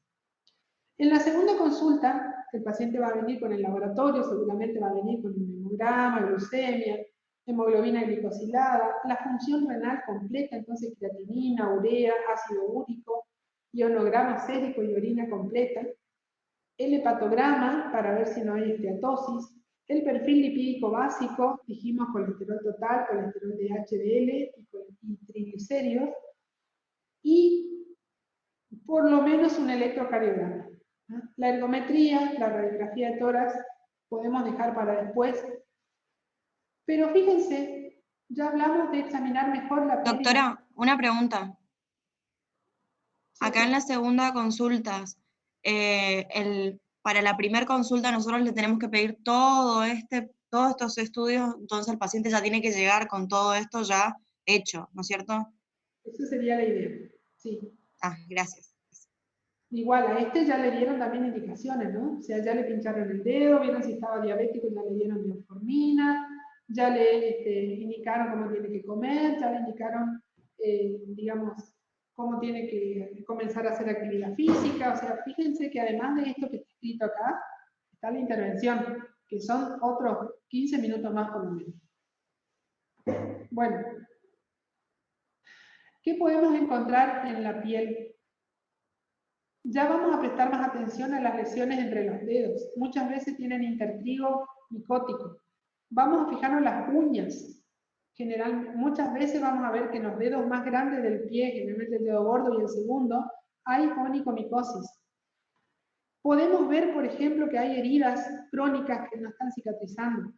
En la segunda consulta, el paciente va a venir con el laboratorio, seguramente va a venir con un hemograma, glucemia, hemoglobina glicosilada, la función renal completa, entonces creatinina, urea, ácido úrico, ionograma sérico y orina completa, el hepatograma para ver si no hay esteatosis, el perfil lipídico básico, dijimos colesterol total, colesterol de HDL y triglicéridos, y por lo menos un electrocardiograma. La ergometría, la radiografía de tórax, podemos dejar para después. Pero fíjense, ya hablamos de examinar mejor la piel. Doctora, una pregunta. Sí, Acá en la segunda consulta, para la primera consulta nosotros le tenemos que pedir todos estos estudios, entonces el paciente ya tiene que llegar con todo esto ya hecho, ¿no es cierto? esa sería la idea, sí. Ah, gracias. Igual, a este ya le dieron también indicaciones, ¿no? O sea, ya le pincharon el dedo, vieron si estaba diabético, ya le dieron metformina, ya le indicaron cómo tiene que comer, ya le indicaron, digamos, cómo tiene que comenzar a hacer actividad física. O sea, fíjense que además de esto que está escrito acá, está la intervención, que son otros 15 minutos más por lo menos. Bueno, ¿qué podemos encontrar en la piel? Ya vamos a prestar más atención a las lesiones entre los dedos. Muchas veces tienen intertrigo micótico. Vamos a fijarnos en las uñas. Muchas veces vamos a ver que en los dedos más grandes del pie, generalmente el dedo gordo y el segundo, hay onicomicosis. Podemos ver, por ejemplo, que hay heridas crónicas que no están cicatrizando.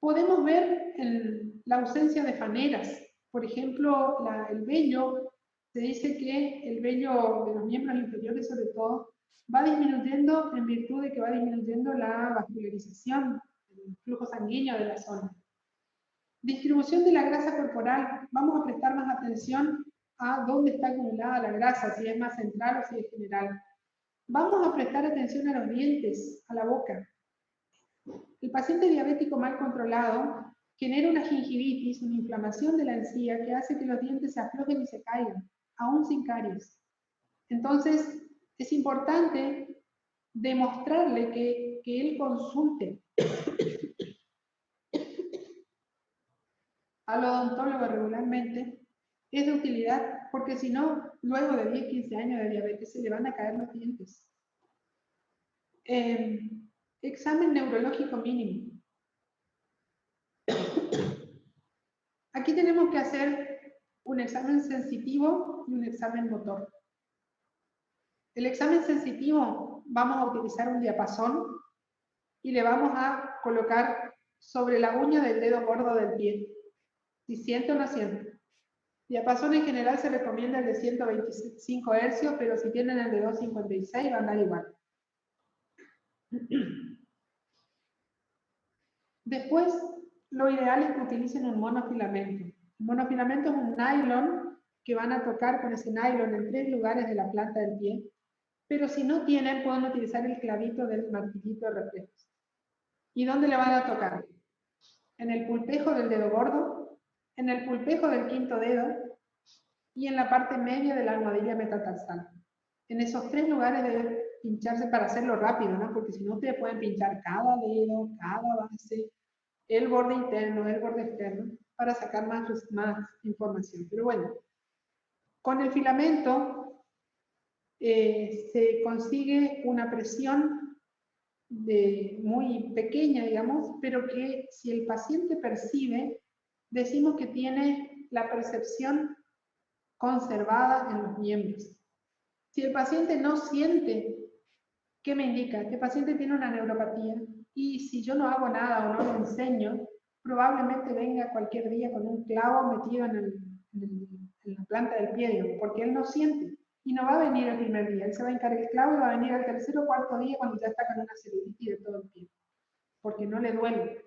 Podemos ver la ausencia de faneras. Por ejemplo, el vello. Se dice que el vello de los miembros inferiores, sobre todo, va disminuyendo en virtud de que va disminuyendo la vascularización, el flujo sanguíneo de la zona. Distribución de la grasa corporal. Vamos a prestar más atención a dónde está acumulada la grasa, si es más central o si es general. Vamos a prestar atención a los dientes, a la boca. El paciente diabético mal controlado genera una gingivitis, una inflamación de la encía que hace que los dientes se aflojen y se caigan, aún sin caries. Entonces, es importante demostrarle que él consulte al odontólogo regularmente. Es de utilidad, porque si no, luego de 10, 15 años de diabetes se le van a caer los dientes. Examen neurológico mínimo. Aquí tenemos que hacer un examen sensitivo y un examen motor. El examen sensitivo, vamos a utilizar un diapasón y le vamos a colocar sobre la uña del dedo gordo del pie. Si siente o no siente. Diapasón en general se recomienda el de 125 hercios, pero si tienen el de 256 va a andar igual. Después, lo ideal es que utilicen un monofilamento. El monofilamento es un nylon que van a tocar con ese nylon en 3 lugares de la planta del pie, pero si no tienen, pueden utilizar el clavito del martillito de reflejos. ¿Y dónde le van a tocar? En el pulpejo del dedo gordo, en el pulpejo del quinto dedo y en la parte media de la almohadilla metatarsal. En esos 3 lugares debe pincharse para hacerlo rápido, ¿no? Porque si no, ustedes pueden pinchar cada dedo, cada base, el borde interno, el borde externo, para sacar más información. Pero bueno, con el filamento se consigue una presión muy pequeña, digamos, pero que si el paciente percibe, decimos que tiene la percepción conservada en los miembros. Si el paciente no siente, ¿qué me indica? Que el paciente tiene una neuropatía y si yo no hago nada o no lo enseño, probablemente venga cualquier día con un clavo metido en la planta del pie, digamos, porque él no siente y no va a venir el primer día. Él se va a hincar el clavo y va a venir al tercer o cuarto día cuando ya está con una celulitis de todo el pie, porque no le duele.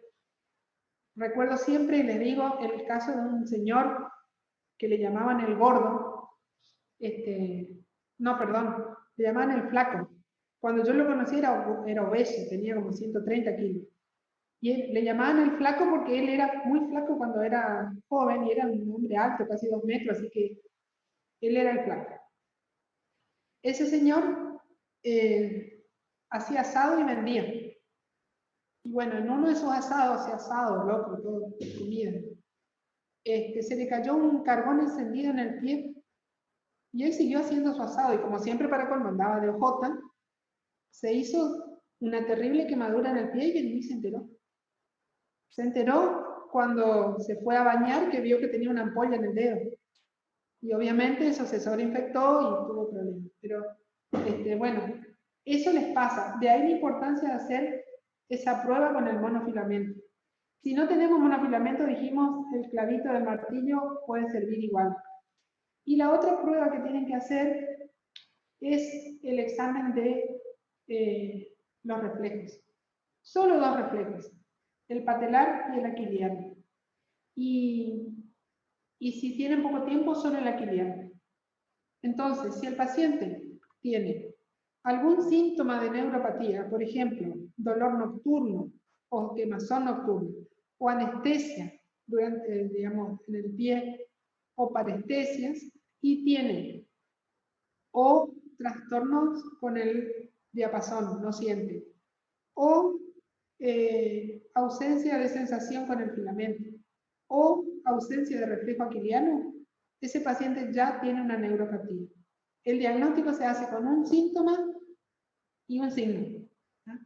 Recuerdo siempre y les digo el caso de un señor que le llamaban el gordo, no, perdón, le llamaban el flaco. Cuando yo lo conocí era obeso, tenía como 130 kilos. Y le llamaban el flaco porque él era muy flaco cuando era joven y era un hombre alto, casi 2 metros, así que él era el flaco. Ese señor hacía asado y vendía. Y bueno, en uno de esos asados, ese asado, loco, todo, comida, se le cayó un carbón encendido en el pie y él siguió haciendo su asado y como siempre para colmo andaba de ojota, se hizo una terrible quemadura en el pie y él ni se enteró. Se enteró cuando se fue a bañar que vio que tenía una ampolla en el dedo. Y obviamente eso se sobreinfectó y tuvo problemas. Pero bueno, eso les pasa. De ahí la importancia de hacer esa prueba con el monofilamento. Si no tenemos monofilamento, dijimos, el clavito del martillo puede servir igual. Y la otra prueba que tienen que hacer es el examen de los reflejos. Solo dos reflejos, el patelar y el aquiliano. Y si tienen poco tiempo, solo el aquiliano. Entonces, si el paciente tiene algún síntoma de neuropatía, por ejemplo, dolor nocturno o quemazón nocturno, o anestesia durante, digamos, en el pie, o parestesias, y tiene o trastornos con el diapasón, no siente, o ausencia de sensación con el filamento, o ausencia de reflejo aquiliano, ese paciente ya tiene una neuropatía. El diagnóstico se hace con un síntoma y un signo. ¿No?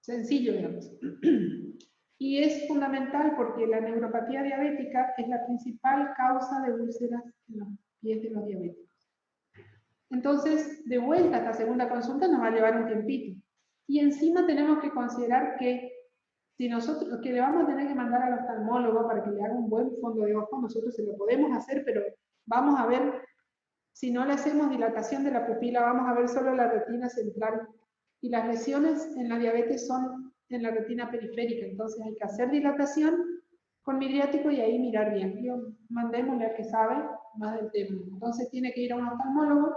Sencillo, digamos. Y es fundamental porque la neuropatía diabética es la principal causa de úlceras en los pies de los diabéticos. Entonces, de vuelta a esta segunda consulta nos va a llevar un tiempito. Y encima tenemos que considerar que si nosotros, que le vamos a tener que mandar al oftalmólogo para que le haga un buen fondo de ojo, nosotros se lo podemos hacer, pero vamos a ver, si no le hacemos dilatación de la pupila, vamos a ver solo la retina central. Y las lesiones en la diabetes son en la retina periférica, entonces hay que hacer dilatación con midriático y ahí mirar bien. Yo mandémosle al que sabe más del tema. Entonces tiene que ir a un oftalmólogo,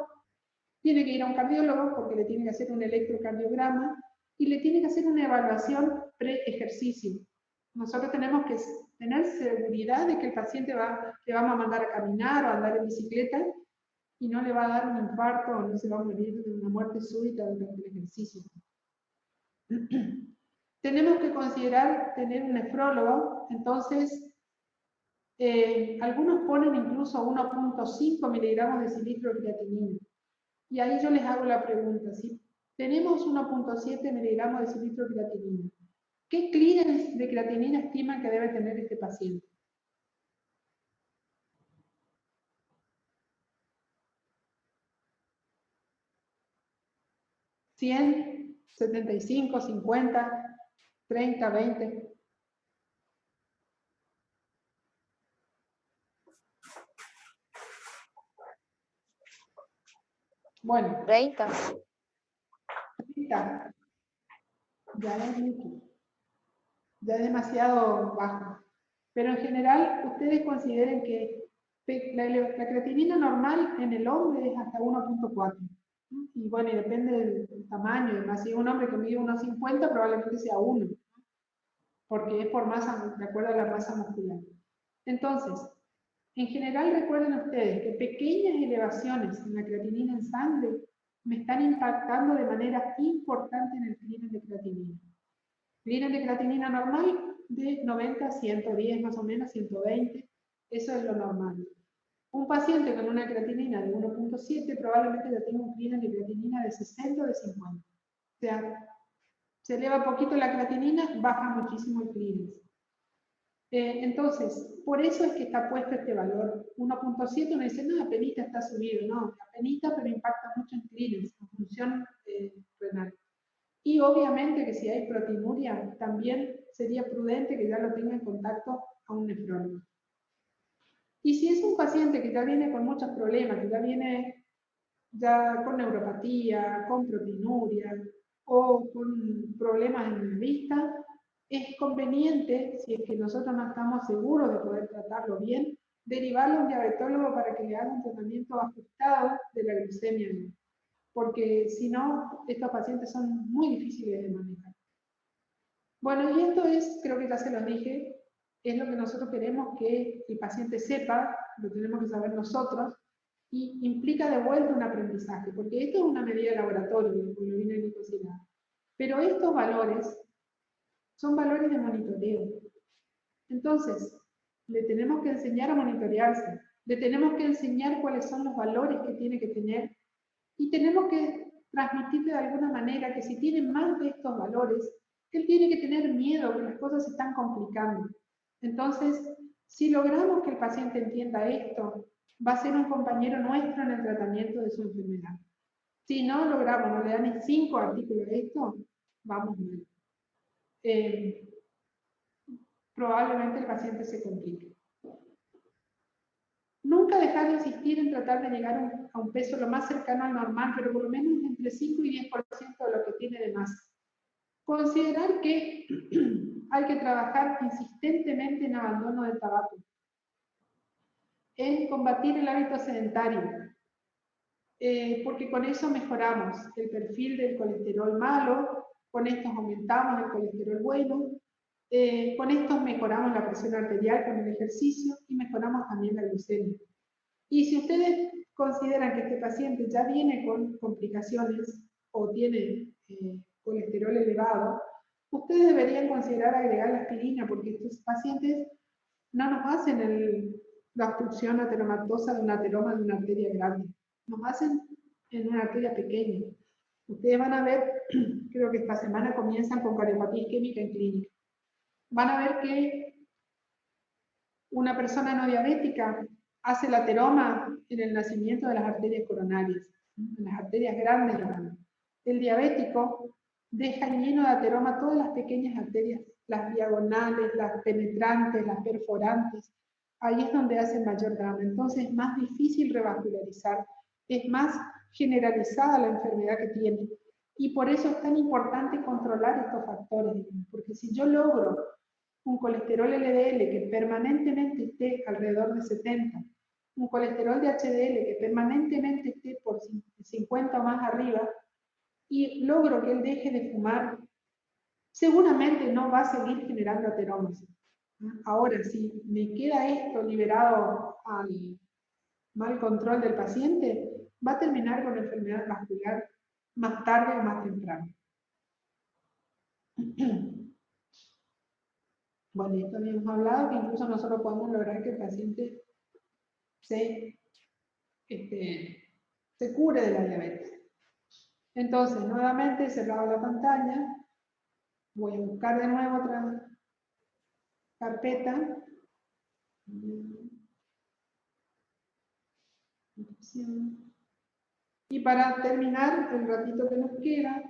tiene que ir a un cardiólogo porque le tiene que hacer un electrocardiograma y le tiene que hacer una evaluación pre-ejercicio. Nosotros tenemos que tener seguridad de que el paciente le vamos a mandar a caminar o a andar en bicicleta y no le va a dar un infarto o no se va a morir de una muerte súbita durante el ejercicio. Tenemos que considerar tener un nefrólogo, entonces algunos ponen incluso 1.5 miligramos de cilitro de creatinina. Y ahí yo les hago la pregunta, si tenemos 1.7 miligramos de cilitro de creatinina, ¿qué clearance de creatinina estiman que debe tener este paciente? ¿100, 75, 50, 30, 20? Bueno. 30. 30. Ya es mucho. Ya es demasiado bajo. Pero en general, ustedes consideren que la creatinina normal en el hombre es hasta 1.4. Y bueno, y depende del tamaño. Además, si es un hombre que mide 1.50, probablemente sea 1. Porque es por masa, de acuerdo a la masa muscular. Entonces, en general recuerden ustedes que pequeñas elevaciones en la creatinina en sangre me están impactando de manera importante en el clearance de creatinina. Clearance de creatinina normal de 90 a 110 más o menos, 120, eso es lo normal. Un paciente con una creatinina de 1.7 probablemente ya tenga un clearance de creatinina de 60 o de 50. O sea, se eleva poquito la creatinina, baja muchísimo el clearance. Entonces, por eso es que está puesto este valor. 1.7 uno dice, no, apenita está subido. No, apenita, pero impacta mucho en clearance, en función renal. Y obviamente que si hay proteinuria, también sería prudente que ya lo tenga en contacto a un nefrólogo. Y si es un paciente que ya viene con muchos problemas, que ya viene ya con neuropatía, con proteinuria o con problemas en la vista, es conveniente, si es que nosotros no estamos seguros de poder tratarlo bien, derivarlo a un diabetólogo para que le haga un tratamiento ajustado de la glucemia. Porque si no, estos pacientes son muy difíciles de manejar. Bueno, y esto es, creo que ya se los dije, es lo que nosotros queremos que el paciente sepa, lo tenemos que saber nosotros, y implica de vuelta un aprendizaje, porque esto es una medida de laboratorio, como lo viene a Nicosilada. Pero estos valores son valores de monitoreo. Entonces, le tenemos que enseñar a monitorearse, le tenemos que enseñar cuáles son los valores que tiene que tener y tenemos que transmitirle de alguna manera que si tiene más de estos valores, él tiene que tener miedo, que las cosas se están complicando. Entonces, si logramos que el paciente entienda esto, va a ser un compañero nuestro en el tratamiento de su enfermedad. Si no logramos, no le dan ni 5 artículos de esto, vamos mal. Probablemente el paciente se complique. Nunca dejar de insistir en tratar de llegar a un peso lo más cercano al normal, pero por lo menos entre 5 y 10% de lo que tiene de más. Considerar que hay que trabajar insistentemente en abandono del tabaco, en combatir el hábito sedentario, porque con eso mejoramos el perfil del colesterol malo, con estos aumentamos el colesterol bueno, con estos mejoramos la presión arterial con el ejercicio y mejoramos también la glucemia. Y si ustedes consideran que este paciente ya viene con complicaciones o tiene colesterol elevado, ustedes deberían considerar agregar la aspirina, porque estos pacientes no nos hacen la obstrucción ateromatosa de un ateroma de una arteria grande, nos hacen en una arteria pequeña. Ustedes van a ver, creo que esta semana comienzan con cariopatía isquémica en clínica. Van a ver que una persona no diabética hace el ateroma en el nacimiento de las arterias coronarias, en las arterias grandes. El diabético deja lleno de ateroma todas las pequeñas arterias, las diagonales, las penetrantes, las perforantes. Ahí es donde hace el mayor drama. Entonces es más difícil revascularizar, es más generalizada la enfermedad que tiene. Y por eso es tan importante controlar estos factores, porque si yo logro un colesterol LDL que permanentemente esté alrededor de 70, un colesterol de HDL que permanentemente esté por 50 o más arriba, y logro que él deje de fumar, seguramente no va a seguir generando ateromas. Ahora, si me queda esto liberado al mal control del paciente, va a terminar con enfermedad vascular más tarde o más temprano. Bueno, esto habíamos hablado que incluso nosotros podemos lograr que el paciente se cure de la diabetes. Entonces, nuevamente cerrado la pantalla, voy a buscar de nuevo otra carpeta. Y para terminar, el ratito que nos queda,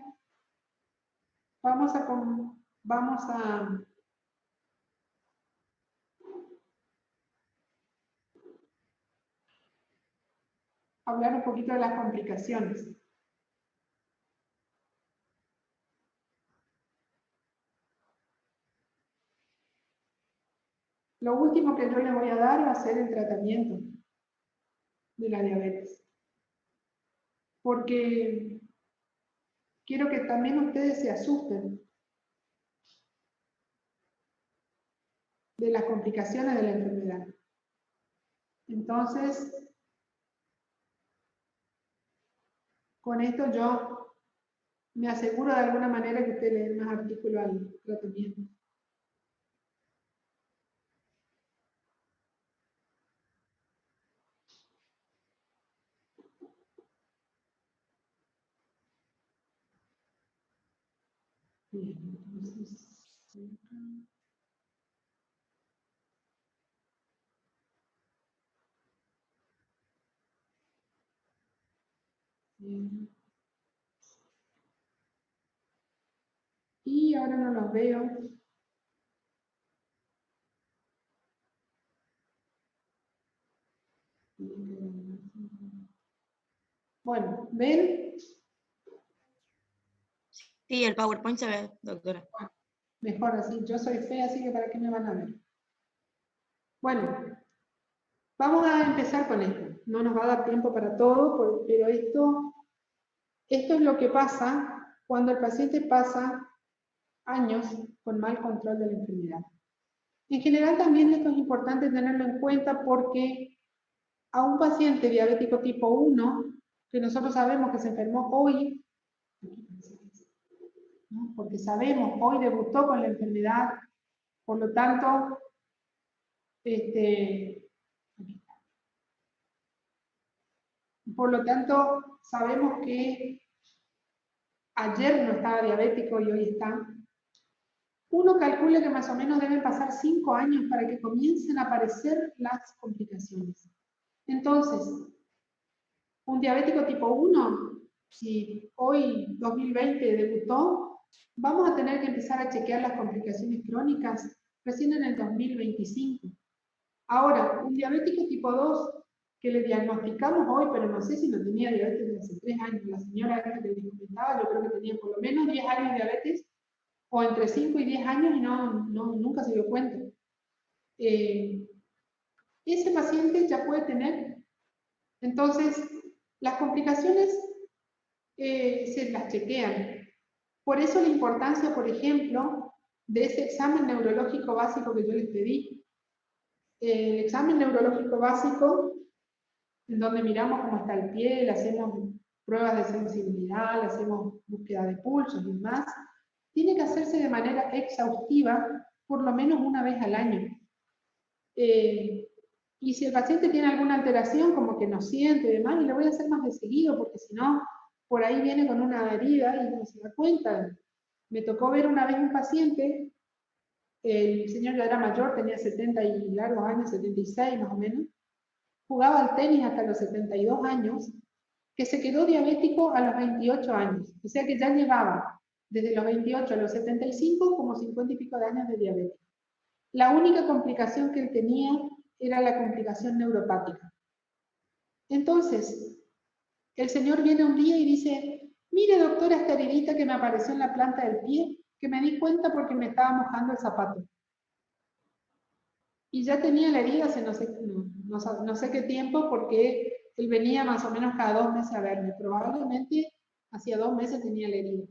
vamos a hablar un poquito de las complicaciones. Lo último que yo les voy a dar va a ser el tratamiento de la diabetes. Porque quiero que también ustedes se asusten de las complicaciones de la enfermedad. Entonces, con esto yo me aseguro de alguna manera que ustedes le den más artículo al tratamiento. Bien, entonces... Bien. Y ahora no los veo. Bueno, ¿ven? Sí, el PowerPoint se ve, doctora. Bueno, mejor así. Yo soy fea, así que ¿para qué me van a ver? Bueno, vamos a empezar con esto. No nos va a dar tiempo para todo, pero esto es lo que pasa cuando el paciente pasa años con mal control de la enfermedad. En general también esto es importante tenerlo en cuenta porque a un paciente diabético tipo 1, que nosotros sabemos que se enfermó hoy, ¿no? Porque sabemos, hoy debutó con la enfermedad, por lo tanto, sabemos que ayer no estaba diabético y hoy está. Uno calcula que más o menos deben pasar 5 años para que comiencen a aparecer las complicaciones. Entonces, un diabético tipo 1, si hoy 2020 debutó, vamos a tener que empezar a chequear las complicaciones crónicas recién en el 2025. Ahora, un diabético tipo 2, que le diagnosticamos hoy, pero no sé si no tenía diabetes desde hace 3 años, la señora esta que les comentaba, yo creo que tenía por lo menos 10 años de diabetes, o entre 5 y 10 años y nunca se dio cuenta. Ese paciente ya puede tener, entonces, las complicaciones se las chequean. Por eso la importancia, por ejemplo, de ese examen neurológico básico que yo les pedí. El examen neurológico básico, en donde miramos cómo está el pie, le hacemos pruebas de sensibilidad, le hacemos búsqueda de pulsos y demás, tiene que hacerse de manera exhaustiva por lo menos una vez al año. Y si el paciente tiene alguna alteración, como que no siente y demás, y le voy a hacer más de seguido, porque si no, por ahí viene con una herida y no se da cuenta. Me tocó ver una vez un paciente, el señor ya era mayor, tenía 70 y largos años, 76 más o menos, jugaba al tenis hasta los 72 años, que se quedó diabético a los 28 años. O sea que ya llevaba desde los 28 a los 75 como 50 y pico de años de diabetes. La única complicación que él tenía era la complicación neuropática. Entonces, el señor viene un día y dice, mire doctora, esta heridita que me apareció en la planta del pie, que me di cuenta porque me estaba mojando el zapato. Y ya tenía la herida hace no sé qué tiempo, porque él venía más o menos cada 2 meses a verme. Probablemente hacía 2 meses tenía la herida.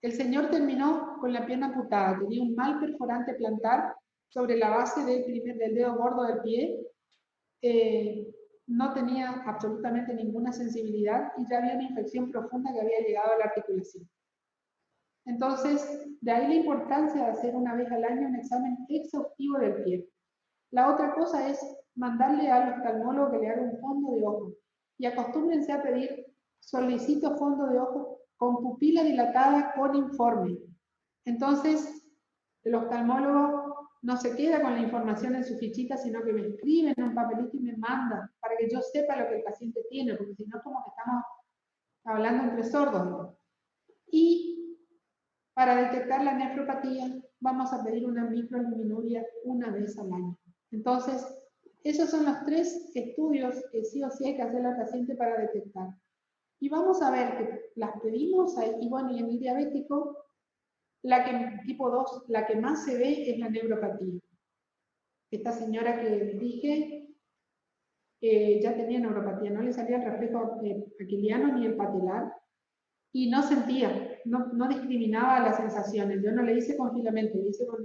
El señor terminó con la pierna amputada, tenía un mal perforante plantar sobre la base del dedo gordo del pie, no tenía absolutamente ninguna sensibilidad y ya había una infección profunda que había llegado a la articulación. Entonces, de ahí la importancia de hacer una vez al año un examen exhaustivo del pie. La otra cosa es mandarle al oftalmólogo que le haga un fondo de ojo. Y acostúmbrense a pedir, solicito fondo de ojo con pupila dilatada con informe. Entonces, el oftalmólogo no se queda con la información en su fichita, sino que me escribe en un papelito y me manda, para que yo sepa lo que el paciente tiene, porque si no, como que estamos hablando entre sordos. Y para detectar la nefropatía, vamos a pedir una microalbuminuria una vez al año. Entonces, esos son los 3 estudios que sí o sí hay que hacerle al paciente para detectar. Y vamos a ver que las pedimos ahí, y bueno, y en el diabético, tipo 2, la que más se ve es la neuropatía. Esta señora que les dije, ya tenía neuropatía, no le salía el reflejo aquiliano ni el patelar, y no sentía, no discriminaba las sensaciones. Yo no le hice con filamento, le hice con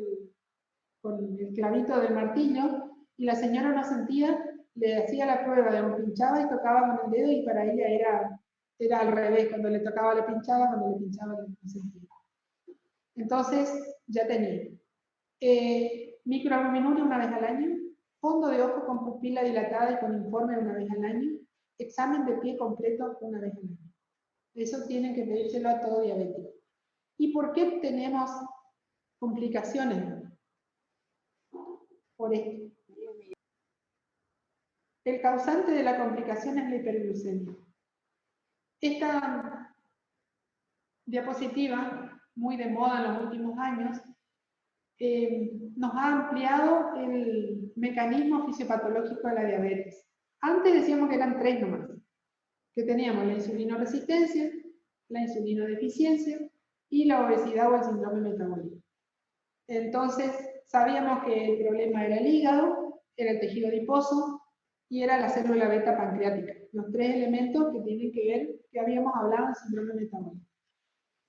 el clavito del martillo, y la señora no sentía, le hacía la prueba, pinchaba y tocaba con el dedo, y para ella era al revés, cuando le tocaba le pinchaba, cuando le pinchaba no sentía. Entonces, ya tenía. Microalbuminuria una vez al año, fondo de ojo con pupila dilatada y con informe una vez al año, examen de pie completo una vez al año. Eso tienen que pedírselo a todo diabético. ¿Y por qué tenemos complicaciones? Por esto. El causante de la complicación es la hiperglucemia. Esta diapositiva, muy de moda en los últimos años, nos ha ampliado el mecanismo fisiopatológico de la diabetes. Antes decíamos que eran 3 nomás, que teníamos la insulinoresistencia, la insulinodeficiencia y la obesidad o el síndrome metabólico. Entonces, sabíamos que el problema era el hígado, era el tejido adiposo y era la célula beta pancreática. Los 3 elementos que tienen que ver, que habíamos hablado en síndrome metabólico.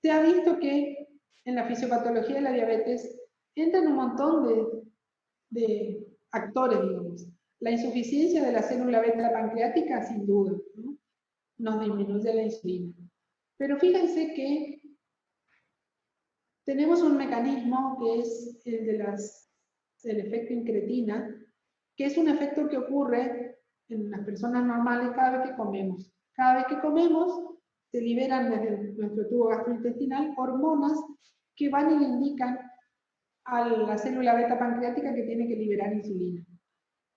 Se ha visto que en la fisiopatología de la diabetes entran un montón de actores, digamos. La insuficiencia de la célula beta pancreática, sin duda, ¿no? Nos disminuye la insulina. Pero fíjense que tenemos un mecanismo que es el del efecto incretina, que es un efecto que ocurre en las personas normales cada vez que comemos. Cada vez que comemos, se liberan desde nuestro tubo gastrointestinal hormonas que van y le indican a la célula beta pancreática que tiene que liberar insulina.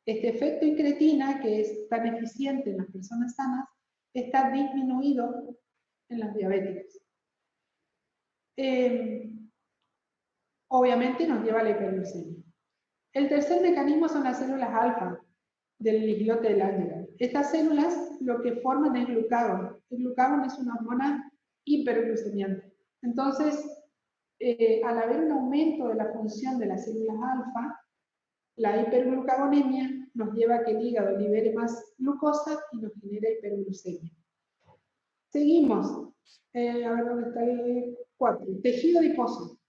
Este efecto incretina, que es tan eficiente en las personas sanas, está disminuido en las diabéticas. Obviamente nos lleva a la hiperglucemia. El tercer mecanismo son las células alfa del islote del Aldehyde. Estas células lo que forman es glucagón. El glucagón es una hormona hiperglucemiante. Entonces, al haber un aumento de la función de las células alfa, la hiperglucagonemia nos lleva a que el hígado libere más glucosa y nos genera hiperglucemia. Seguimos. A ver dónde está el 4. Tejido adiposo.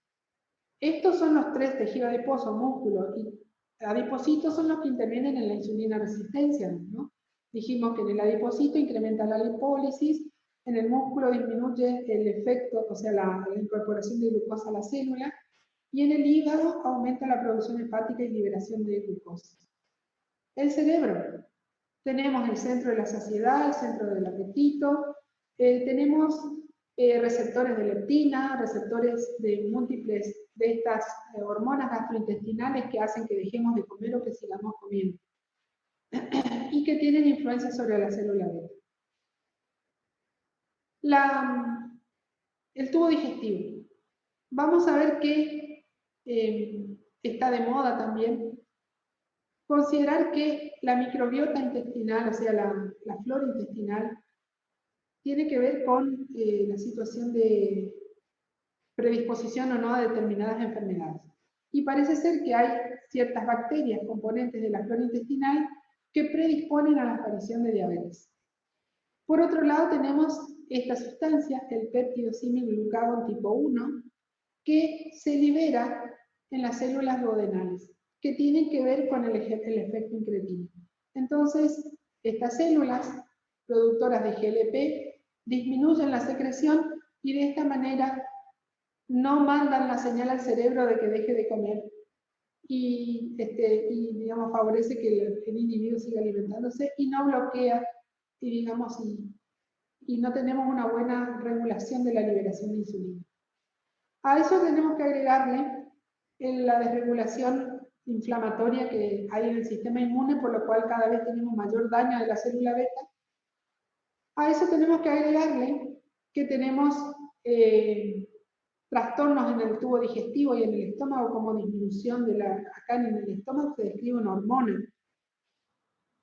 Estos son los 3 tejidos adiposos, músculo y adipocitos, son los que intervienen en la insulina resistencia, ¿no? Dijimos que en el adipocito incrementa la lipólisis, en el músculo disminuye el efecto, o sea, la incorporación de glucosa a la célula, y en el hígado aumenta la producción hepática y liberación de glucosa. El cerebro. Tenemos el centro de la saciedad, el centro del apetito, tenemos receptores de leptina, receptores de múltiples de estas hormonas gastrointestinales que hacen que dejemos de comer o que sigamos comiendo, y que tienen influencia sobre la célula beta. El tubo digestivo. Vamos a ver que está de moda también considerar que la microbiota intestinal, o sea, la flora intestinal, tiene que ver con la situación de predisposición o no a determinadas enfermedades. Y parece ser que hay ciertas bacterias componentes de la flora intestinal que predisponen a la aparición de diabetes. Por otro lado, tenemos esta sustancia, el péptido similglucagón tipo 1, que se libera en las células duodenales, que tienen que ver con el efecto incretino. Entonces, estas células productoras de GLP disminuyen la secreción y de esta manera no mandan la señal al cerebro de que deje de comer y digamos, favorece que el individuo siga alimentándose y no bloquea y, digamos, y no tenemos una buena regulación de la liberación de insulina. A eso tenemos que agregarle la desregulación inflamatoria que hay en el sistema inmune, por lo cual cada vez tenemos mayor daño de la célula beta. A eso tenemos que agregarle que tenemos trastornos en el tubo digestivo y en el estómago, como disminución de acá en el estómago se describe una hormona,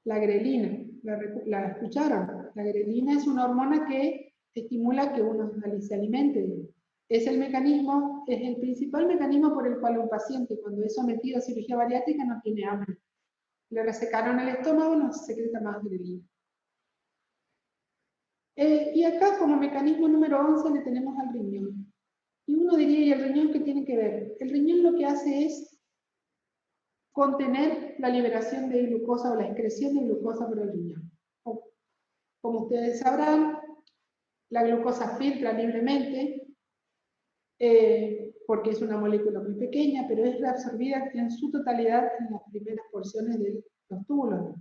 la grelina. ¿La escucharon? La grelina es una hormona que estimula que uno se alimente. Es el mecanismo, es el principal mecanismo por el cual un paciente, cuando es sometido a cirugía bariátrica, no tiene hambre. Le resecaron el estómago, no se secreta más grelina. Y acá, como mecanismo número 11, le tenemos al riñón. Y uno diría, ¿y el riñón qué tiene que ver? El riñón lo que hace es contener la liberación de glucosa o la excreción de glucosa por el riñón. Como ustedes sabrán, la glucosa filtra libremente, porque es una molécula muy pequeña, pero es reabsorbida en su totalidad en las primeras porciones de los túbulos.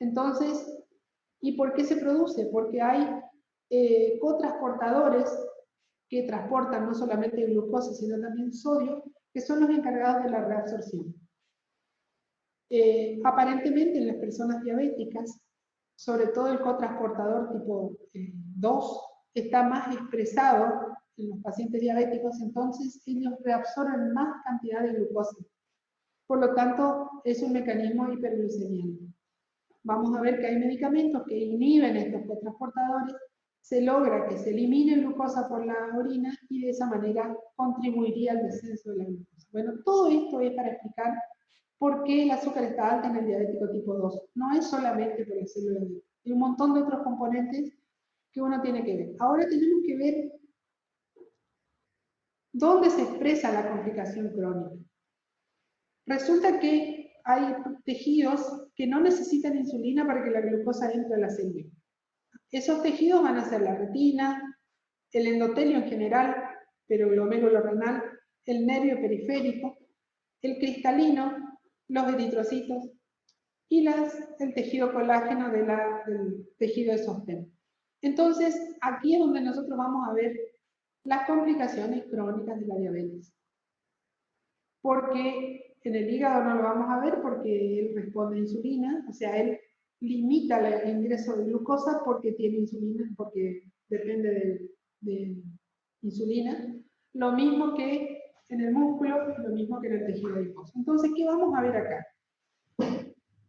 Entonces, ¿y por qué se produce? Porque hay cotransportadores que transportan no solamente glucosa, sino también sodio, que son los encargados de la reabsorción. Aparentemente en las personas diabéticas, sobre todo el cotransportador tipo 2, está más expresado en los pacientes diabéticos, entonces ellos reabsorben más cantidad de glucosa. Por lo tanto, es un mecanismo hiperglucemiante. Vamos a ver que hay medicamentos que inhiben estos cotransportadores, se logra que se elimine glucosa por la orina y de esa manera contribuiría al descenso de la glucosa. Bueno, todo esto es para explicar por qué el azúcar está alta en el diabético tipo 2. No es solamente por la célula beta, hay un montón de otros componentes que uno tiene que ver. Ahora tenemos que ver dónde se expresa la complicación crónica. Resulta que hay tejidos que no necesitan insulina para que la glucosa entre a la célula. Esos tejidos van a ser la retina, el endotelio en general, pero glomérulo renal el nervio periférico, el cristalino, los eritrocitos y el tejido colágeno del tejido de sostén. Entonces, aquí es donde nosotros vamos a ver las complicaciones crónicas de la diabetes. Porque en el hígado no lo vamos a ver porque él responde a insulina, o sea, él limita el ingreso de glucosa porque tiene insulina, porque depende de insulina. Lo mismo que en el músculo, lo mismo que en el tejido adiposo. Entonces, ¿qué vamos a ver acá?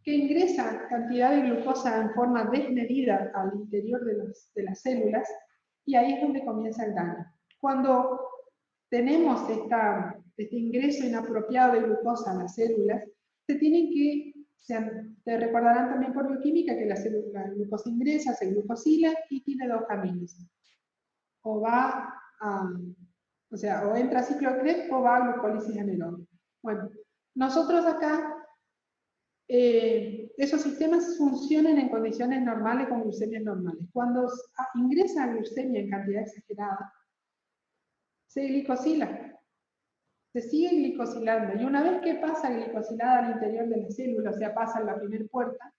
Que ingresa cantidad de glucosa en forma desmedida al interior de las células, y ahí es donde comienza el daño. Cuando tenemos este ingreso inapropiado de glucosa a las células, te recordarán también por bioquímica que la glucosa ingresa, se glucosila y tiene dos caminos. O entra a ciclo de Krebs o va a glucólisis anaeróbica. Bueno, nosotros acá, esos sistemas funcionan en condiciones normales con glucemias normales. Cuando ingresa glucemia en cantidad exagerada, se glicosila. Se sigue glicosilando, y una vez que pasa glicosilada al interior de la célula, o sea, pasa en la primera puerta,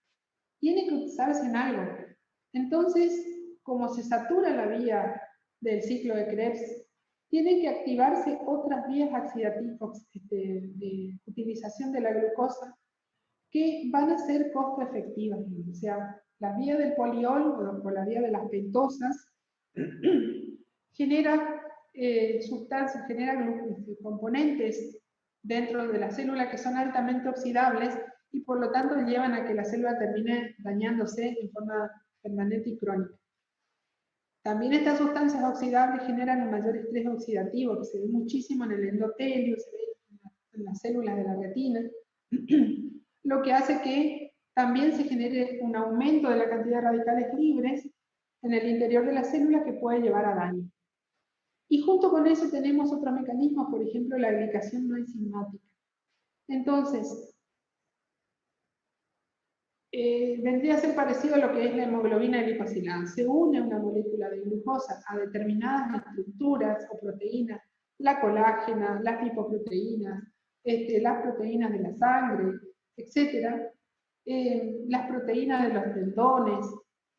tiene que usarse en algo. Entonces, como se satura la vía del ciclo de Krebs, tienen que activarse otras vías de utilización de la glucosa que van a ser costo efectivas. O sea, la vía del poliol o la vía de las pentosas genera sustancias, generan componentes dentro de la célula que son altamente oxidables y por lo tanto llevan a que la célula termine dañándose en forma permanente y crónica. También estas sustancias oxidables generan un mayor estrés oxidativo, que se ve muchísimo en el endotelio, se ve en las células de la retina, lo que hace que también se genere un aumento de la cantidad de radicales libres en el interior de la célula que puede llevar a daño. Y junto con eso tenemos otro mecanismo, por ejemplo, la glicación no enzimática. Entonces, vendría a ser parecido a lo que es la hemoglobina glicosilada. Se une una molécula de glucosa a determinadas estructuras o proteínas, la colágena, las lipoproteínas, las proteínas de la sangre, etc. Las proteínas de los tendones,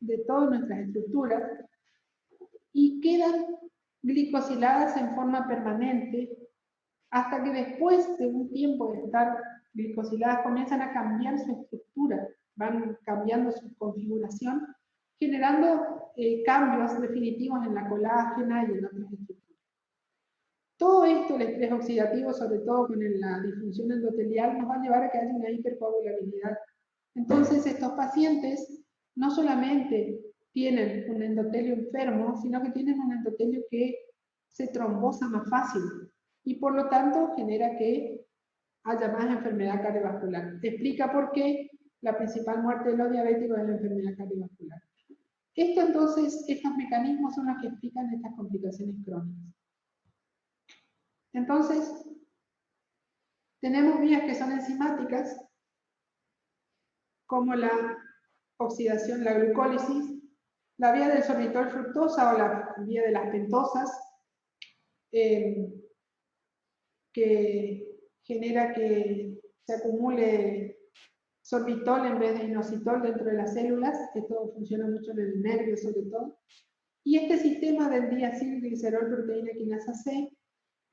de todas nuestras estructuras, y quedan glicosiladas en forma permanente hasta que después de un tiempo de estar glicosiladas comienzan a cambiar su estructura, van cambiando su configuración, generando cambios definitivos en la colágena y en otras estructuras. Todo esto, el estrés oxidativo, sobre todo con la disfunción endotelial, nos va a llevar a que haya una hipercoagulabilidad. Entonces, estos pacientes no solamente tienen un endotelio enfermo, sino que tienen un endotelio que se trombosa más fácil y por lo tanto genera que haya más enfermedad cardiovascular. Explica por qué la principal muerte de los diabéticos es la enfermedad cardiovascular. Entonces, estos mecanismos son los que explican estas complicaciones crónicas. Entonces, tenemos vías que son enzimáticas, como la oxidación, la glucólisis, la vía del sorbitol fructosa o la vía de las pentosas, que genera que se acumule sorbitol en vez de inositol dentro de las células. Esto funciona mucho en el nervio sobre todo. Y este sistema del diacilglicerol proteína quinasa C,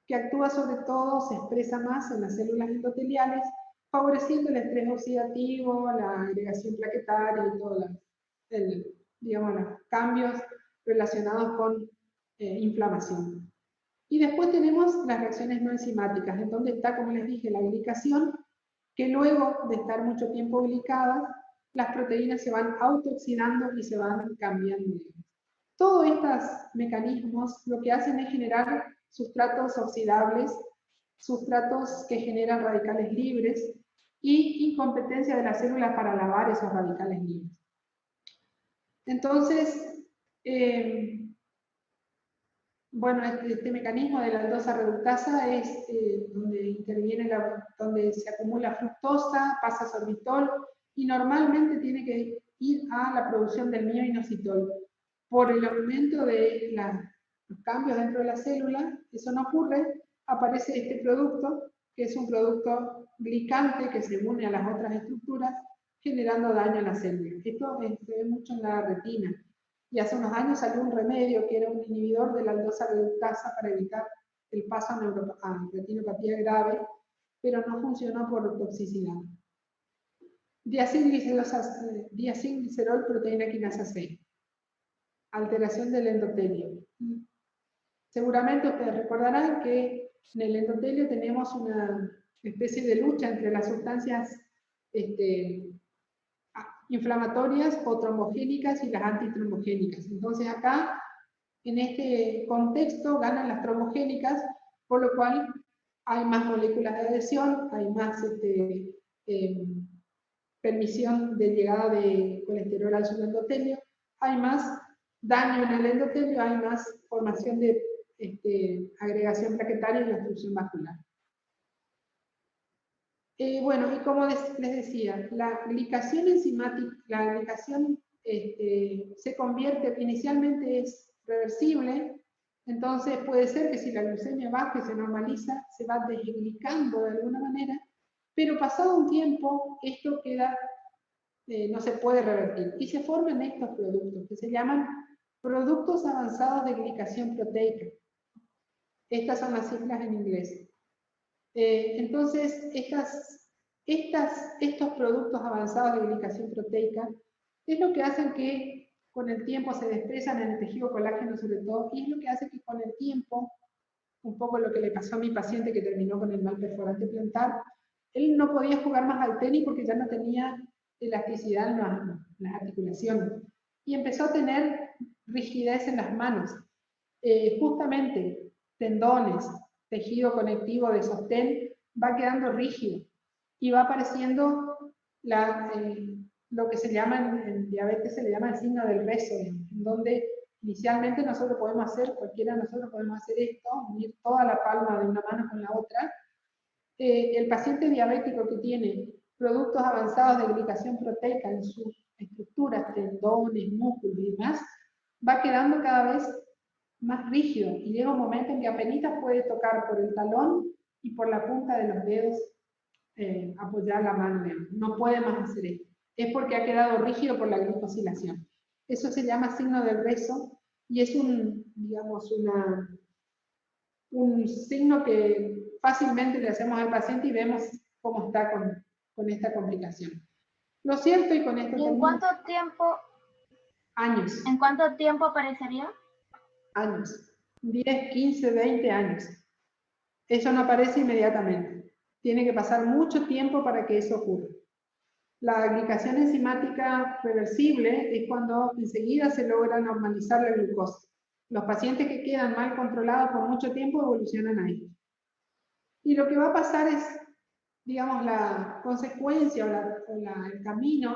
que actúa sobre todo, se expresa más en las células endoteliales, favoreciendo el estrés oxidativo, la agregación plaquetaria y todos los cambios relacionados con inflamación. Y después tenemos las reacciones no enzimáticas, en donde está, como les dije, la glicación, que luego de estar mucho tiempo glicadas, las proteínas se van autooxidando y se van cambiando. Todos estos mecanismos lo que hacen es generar sustratos oxidables, sustratos que generan radicales libres y incompetencia de las células para lavar esos radicales libres. Entonces, bueno, este mecanismo de la aldosa reductasa es donde interviene, donde se acumula fructosa, pasa sorbitol y normalmente tiene que ir a la producción del mioinositol. Por el aumento de los cambios dentro de la célula, eso no ocurre aparece este producto, que es un producto glicante que se une a las otras estructuras, generando daño a la célula. Esto se ve mucho en la retina. Y hace unos años salió un remedio que era un inhibidor de la aldosa reductasa para evitar el paso a retinopatía grave, pero no funcionó por toxicidad. Diacilglicerol proteína quinasa C. Alteración del endotelio. Seguramente ustedes recordarán que en el endotelio tenemos una especie de lucha entre las sustancias inflamatorias o trombogénicas y las antitrombogénicas. Entonces acá, en este contexto, ganan las trombogénicas, por lo cual hay más moléculas de adhesión, hay más permisión de llegada de colesterol al subendotelio, hay más daño en el endotelio, hay más formación de agregación plaquetaria y obstrucción vascular. Bueno, y como les decía, la glicación enzimática, la glicación se convierte, inicialmente es reversible, entonces puede ser que si la glucemia baja y se normaliza, se va desglicando de alguna manera, pero pasado un tiempo esto queda, no se puede revertir, y se forman estos productos que se llaman productos avanzados de glicación proteica. Estas son las siglas en inglés. Entonces, estos productos avanzados de glicación proteica es lo que hacen que con el tiempo se expresan en el tejido colágeno sobre todo, y es lo que hace que con el tiempo, un poco lo que le pasó a mi paciente que terminó con el mal perforante plantar, él no podía jugar más al tenis porque ya no tenía elasticidad en las articulaciones, y empezó a tener rigidez en las manos. Justamente tendones, tejido conectivo de sostén, va quedando rígido y va apareciendo lo que se llama en diabetes, se le llama el signo del rezo, en donde inicialmente nosotros podemos hacer, cualquiera de nosotros podemos hacer esto, unir toda la palma de una mano con la otra. El paciente diabético que tiene productos avanzados de glicación proteica en sus estructuras, tendones, músculos y demás, va quedando cada vez más rígido, y llega un momento en que apenas puede tocar por el talón y por la punta de los dedos, apoyar la mano, no puede más hacer esto. Es porque ha quedado rígido por la glicosilación. Eso se llama signo del rezo, y es un signo que fácilmente le hacemos al paciente y vemos cómo está con esta complicación. Lo cierto, y con esto ¿Y en cuánto tiempo? Años. ¿En cuánto tiempo aparecería? Años. 10, 15, 20 años. Eso no aparece inmediatamente. Tiene que pasar mucho tiempo para que eso ocurra. La glicación enzimática reversible es cuando enseguida se logra normalizar la glucosa. Los pacientes que quedan mal controlados por mucho tiempo evolucionan a esto. Y lo que va a pasar es, digamos, la consecuencia o el camino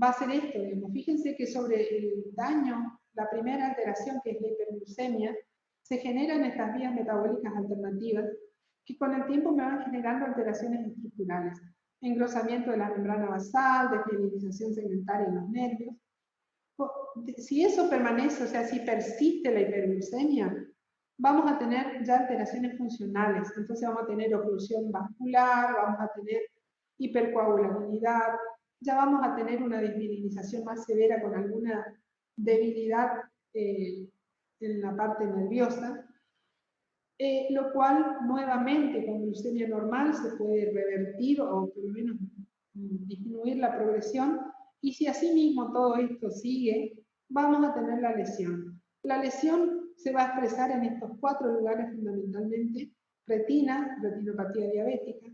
va a ser esto. Digamos. Fíjense que sobre el daño, la primera alteración, que es la hiperglucemia, se generan estas vías metabólicas alternativas que con el tiempo me van generando alteraciones estructurales. Engrosamiento de la membrana basal, desmineralización segmentaria en los nervios. Si eso permanece, o sea, si persiste la hiperglucemia, vamos a tener ya alteraciones funcionales. Entonces vamos a tener oclusión vascular, vamos a tener hipercoagulabilidad, ya vamos a tener una desmineralización más severa con alguna debilidad en la parte nerviosa. Lo cual nuevamente con glucemia normal se puede revertir o por lo menos disminuir la progresión, y si asimismo todo esto sigue, vamos a tener la lesión. La lesión se va a expresar en estos 4 lugares fundamentalmente: retina, retinopatía diabética;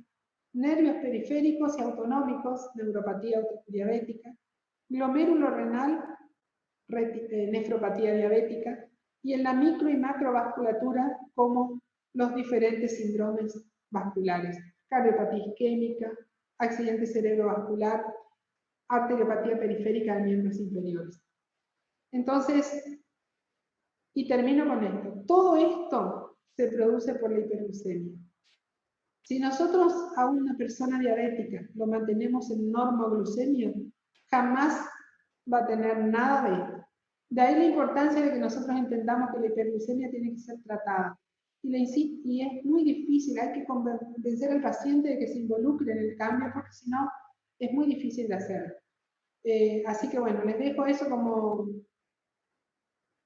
nervios periféricos y autonómicos, neuropatía diabética; glomérulo renal, nefropatía diabética; y en la micro y macrovasculatura como los diferentes síndromes vasculares: cardiopatía isquémica, accidente cerebrovascular, arteriopatía periférica de miembros inferiores. Entonces, y termino con esto, todo esto se produce por la hiperglucemia. Si nosotros a una persona diabética lo mantenemos en normoglucemia, jamás va a tener nada de esto. De ahí la importancia de que nosotros entendamos que la hiperglucemia tiene que ser tratada. y le insisto, y es muy difícil, hay que convencer al paciente de que se involucre en el cambio, porque si no, es muy difícil de hacer. Así que bueno, les dejo eso como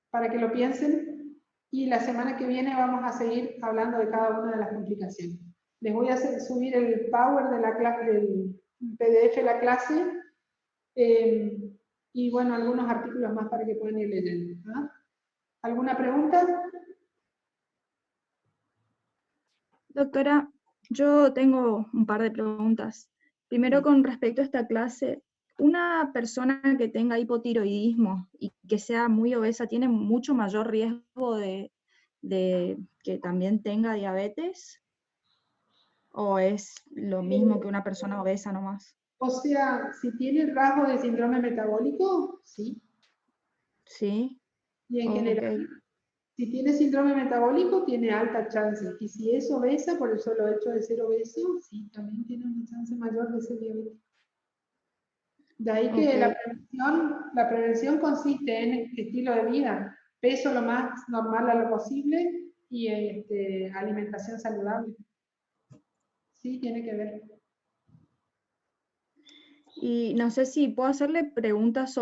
para que lo piensen, y la semana que viene vamos a seguir hablando de cada una de las complicaciones. Les voy a subir el power de la clase, del PDF de la clase, y bueno, algunos artículos más para que puedan ir leyendo. ¿Ah? ¿Alguna pregunta? Doctora, yo tengo un par de preguntas. Primero, con respecto a esta clase, ¿una persona que tenga hipotiroidismo y que sea muy obesa tiene mucho mayor riesgo de que también tenga diabetes? ¿O es lo mismo que una persona obesa nomás? O sea, si tiene rasgos de síndrome metabólico, sí. Sí. Y en Ok. general, si tiene síndrome metabólico, tiene alta chance. Y si es obesa, por el solo hecho de ser obeso, sí, también tiene una chance mayor de ser diabético. De ahí que Ok. la prevención consiste en estilo de vida, peso lo más normal a lo posible y alimentación saludable. Sí, tiene que ver. Y no sé si puedo hacerle preguntas sobre